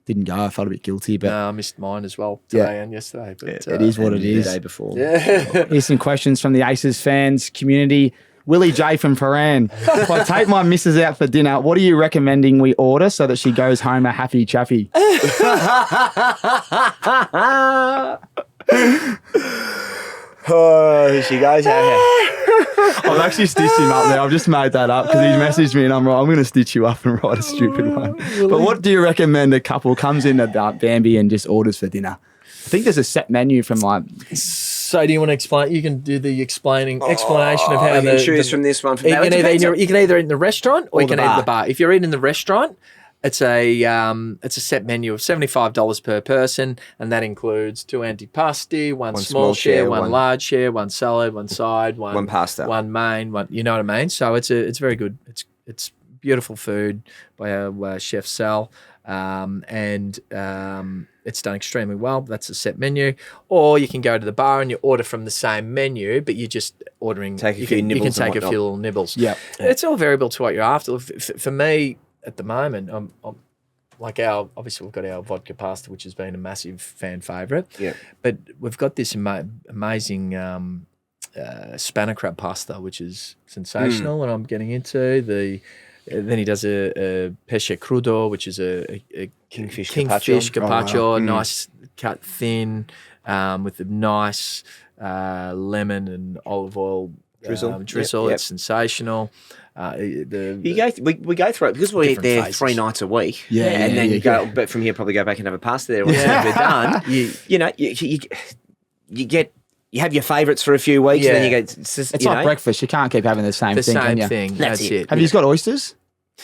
didn't go. I felt a bit guilty. But I missed mine as well today and yesterday. But it is what it is. The day before. Here's some questions from the Aces fans community. Willie J from Ferran. If I take my missus out for dinner, what are you recommending we order so that she goes home a happy chappy? Oh, she goes I've actually stitched him up there. I've just made that up because he messaged me and I'm going to stitch you up and write a stupid one. But what do you recommend a couple comes in at Bambi and just orders for dinner? I think there's a set menu from like... So do you want to explain? You can do the explanation of how you can choose from this one. From you can either eat in the restaurant or you can eat in the bar. If you're eating in the restaurant, it's a set menu of $75 per person, and that includes 2 antipasti, one small share, one large share, one salad, one side, one pasta, one main. One, you know what I mean? So it's very good. It's beautiful food by our chef Sal, and it's done extremely well. That's a set menu. Or you can go to the bar and you order from the same menu, but you're just ordering. You can take a few little nibbles. Yeah, it's all variable to what you're after. For me, at the moment, I'm like obviously we've got our vodka pasta, which has been a massive fan favourite. Yeah, but we've got this amazing spanner crab pasta, which is sensational, and I'm getting into Then he does a pesce crudo, which is a kingfish carpaccio, nice cut thin, with a nice lemon and olive oil drizzle. It's sensational. We go through it because we eat there phases. 3 nights a week. And then you go, but from here probably go back and have a pasta there once we're done. You have your favourites for a few weeks, and then you go. It's like breakfast. You can't keep having the same thing. The same thing. That's it. Have you got oysters?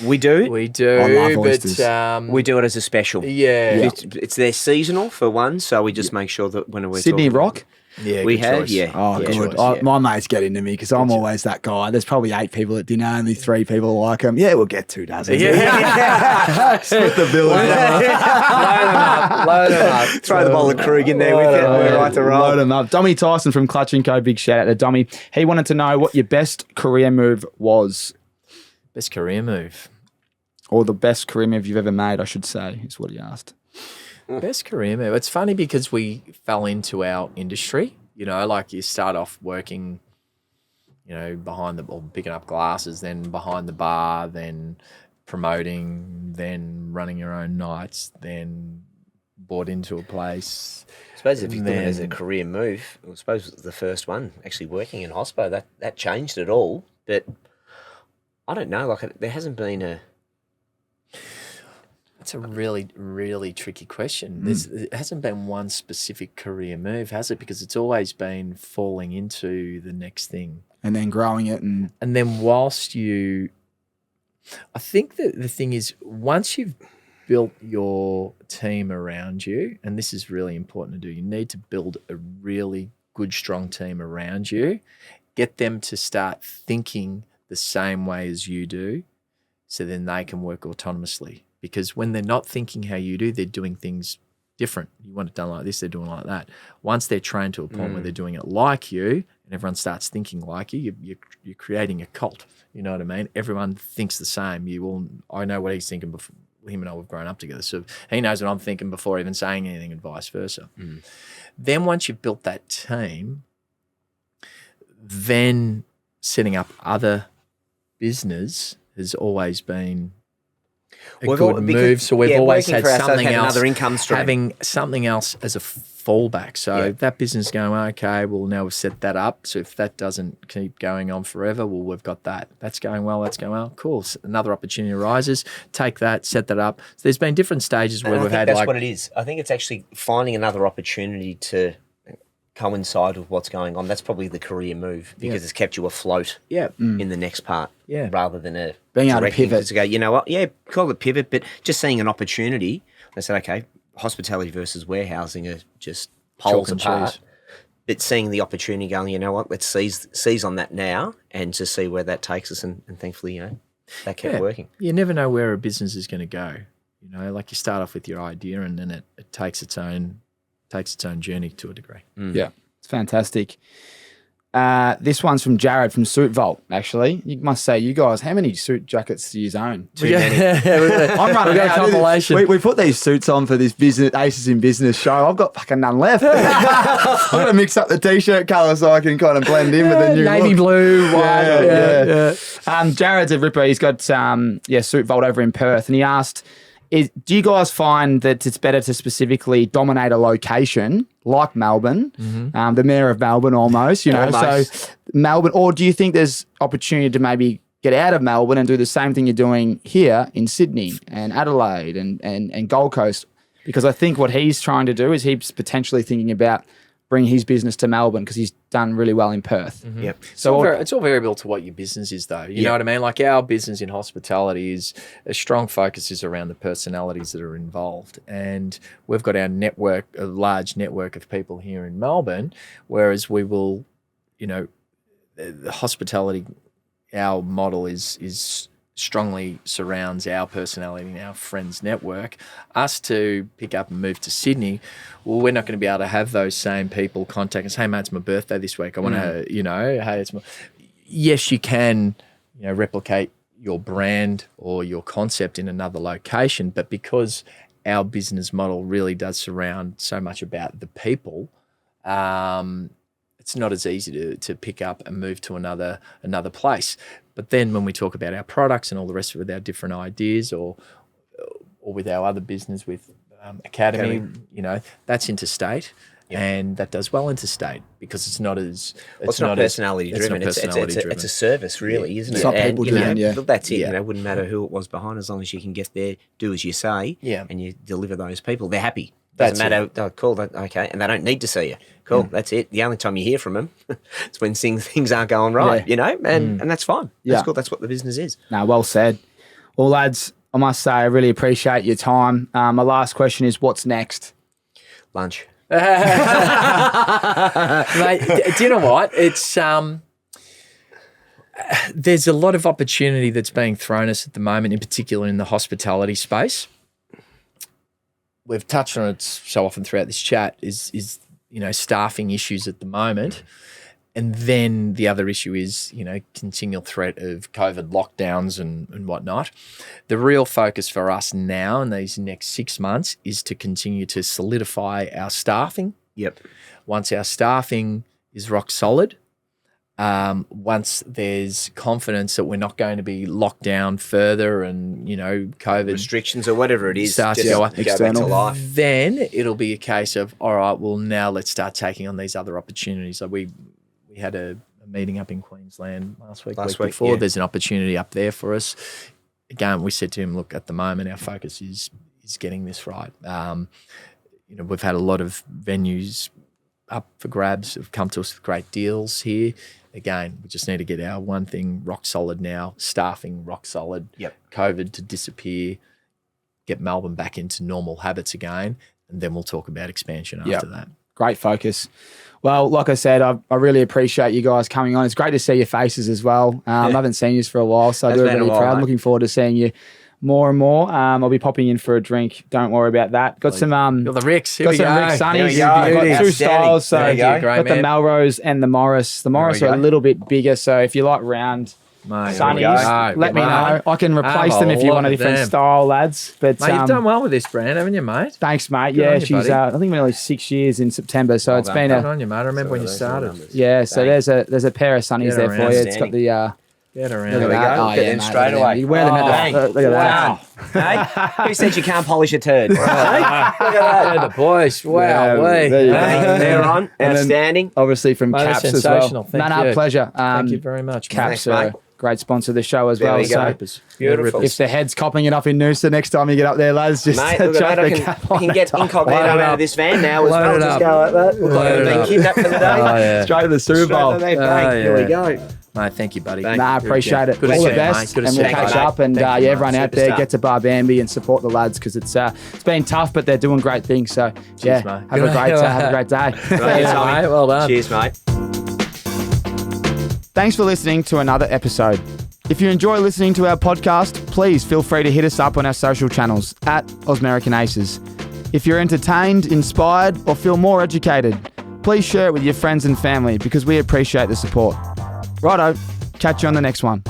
We do. I love oysters. But we do it as a special. Yeah. It's their seasonal for one, so we just make sure that when we're Sydney talking Rock. Yeah, we have. Choice. Yeah. Oh, yeah, good. choice, My mates get into me because I'm always that guy. There's probably 8 people at dinner, only 3 people like them. Yeah, we'll get 2 dozen. Split the bill. Load them up. Throw the bowl of Krug in there with it. We're right to roll. Load them up. Dommy Tyson from Clutch & Co. Big shout out to Dommy. He wanted to know what your best career move was. Best career move. Or the best career move you've ever made, I should say, is what he asked. Best career move. It's funny because we fell into our industry. Like you start off working, picking up glasses, then behind the bar, then promoting, then running your own nights, then bought into a place. I suppose if you think as a career move, I suppose the first one, actually working in hospo, that changed it all. But I don't know, there hasn't been a... That's a really, really tricky question. It hasn't been one specific career move, has it? Because it's always been falling into the next thing. And then growing it. And then whilst I think that the thing is, once you've built your team around you, and this is really important to do, you need to build a really good, strong team around you, get them to start thinking the same way as you do, so then they can work autonomously. Because when they're not thinking how you do, they're doing things different. You want it done like this, they're doing like that. Once they're trained to a point where they're doing it like you, and everyone starts thinking like you're creating a cult. You know what I mean? Everyone thinks the same. I know what he's thinking before. Him and I have grown up together, so he knows what I'm thinking before even saying anything, and vice versa. Then once you've built that team, then setting up other business has always been a good move. So we've always had something else, another income stream. Having something else as a fallback. So that business going, okay, well, now we've set that up. So if that doesn't keep going on forever, well, we've got that. That's going well. Cool. So another opportunity arises. Take that, set that up. So there's been different stages where we've had that's what it is. I think it's actually finding another opportunity coincide with what's going on. That's probably the career move because it's kept you afloat in the next part rather than a being able to directing pivot. to go, you know what, call it pivot, but just seeing an opportunity. They said, okay, hospitality versus warehousing are just poles apart. But seeing the opportunity going, you know what, let's seize on that now and to see where that takes us. And thankfully, that kept working. You never know where a business is going to go. Like you start off with your idea and then it takes its own journey to a degree. Yeah, it's fantastic. This one's from Jared from Suit Vault, actually. You must say, you guys, how many suit jackets do you own? Too many. I'm running out. Compilation. We put these suits on for this business Aces in Business show. I've got fucking none left. I'm going to mix up the T-shirt colour so I can kind of blend in with the new Navy look. blue, white. Yeah. Jared's a ripper. He's got Suit Vault over in Perth, and he asked, do you guys find that it's better to specifically dominate a location like Melbourne, the mayor of Melbourne almost, so Melbourne, or do you think there's opportunity to maybe get out of Melbourne and do the same thing you're doing here in Sydney and Adelaide and Gold Coast? Because I think what he's trying to do is he's potentially thinking about bring his business to Melbourne because he's done really well in Perth. Yep. So it's all variable to what your business is, though. You know what I mean? Like our business in hospitality is a strong focus is around the personalities that are involved, and we've got our network, a large network of people here in Melbourne. Whereas we will, the hospitality, our model is strongly surrounds our personality and our friends network. Us to pick up and move to Sydney, well, we're not going to be able to have those same people contact us. Hey, mate, it's my birthday this week. I want to, hey, it's my. Yes, you can, replicate your brand or your concept in another location, but because our business model really does surround so much about the people, it's not as easy to pick up and move to another place. But then when we talk about our products and all the rest of it, with our different ideas or with our other business with Academy, that's interstate. Yep. And that does well interstate because it's not as... It's not personality driven. It's a service really, isn't it? It's not people driven, That's it. It wouldn't matter who it was behind as long as you can get there, do as you say, and you deliver those people. They're happy. Doesn't matter. Oh, cool. Okay. And they don't need to see you. Cool. That's it. The only time you hear from them is when things aren't going right, and that's fine. That's cool. That's what the business is. No, well said. Well, lads, I must say I really appreciate your time. My last question is, what's next? Lunch. Mate, do you know what? It's there's a lot of opportunity that's being thrown us at the moment, in particular in the hospitality space. We've touched on it so often throughout this chat is staffing issues at the moment. And then the other issue is, continual threat of COVID lockdowns and whatnot. The real focus for us now in these next 6 months is to continue to solidify our staffing. Yep. Once our staffing is rock solid, once there's confidence that we're not going to be locked down further and, COVID restrictions or whatever it is starts to go back to life, then it'll be a case of, all right, well, now let's start taking on these other opportunities. Like we had a meeting up in Queensland last week before. There's an opportunity up there for us. Again, we said to him, look, at the moment our focus is getting this right. We've had a lot of venues up for grabs, have come to us with great deals here. Again, we just need to get our one thing rock solid now, staffing rock solid, COVID to disappear, get Melbourne back into normal habits again, and then we'll talk about expansion after that. Great focus. Well, like I said, I really appreciate you guys coming on. It's great to see your faces as well. I haven't seen you for a while, so I'm really proud. I'm looking forward to seeing you more and more. I'll be popping in for a drink. Don't worry about that. Got some You're the Ricks. Got some Rick Sunnies. Got two styles. So got the Melrose and the Morris. The Morris are a little bit bigger, so if you like round Sunnies, let me know. I can replace them if you want a different style, lads. But mate, you've done well with this brand, haven't you, mate? Thanks, mate. Yeah, she's I think nearly 6 years in September, so it's been on you, mate. I remember when you started. Yeah, so there's a pair of Sunnies there for you. It's got the get around. There we go. Get in straight away. You wear them at the look at that. Hey, who said you can't polish a turd? Look at that. The boys. Wow. They're on. Outstanding. Obviously from Caps as well. Thank you. Pleasure. Thank you very much. Caps are great sponsor of the show as There well. we go. So Beautiful. if the head's copping it up in Noosa next time you get up there, lads, just Mate, look chuck at that. the I cap can on get the top. incognito Load it out up. of this van now as Load well. it Just up. go like that. Look like Load I've it been up. kidnapped for the day. Oh, yeah. Straight to the Super Straight Bowl. to the bang. Here we yeah. go. Mate, thank you, buddy. Thank Nah, I appreciate it. Good to All see the you, best, mate. Good to and see we'll you, catch mate. up. And Thank you, everyone mate. out there, Superstar. get to Bar Bambi and support the lads because it's been tough, but they're doing great things. So Cheers, yeah, mate. have a great day. Right, Yeah, Tommy. mate, well done. Cheers, mate. Thanks for listening to another episode. If you enjoy listening to our podcast, please feel free to hit us up on our social channels at Ausmerican Aces. If you're entertained, inspired, or feel more educated, please share it with your friends and family because we appreciate the support. Righto, catch you on the next one.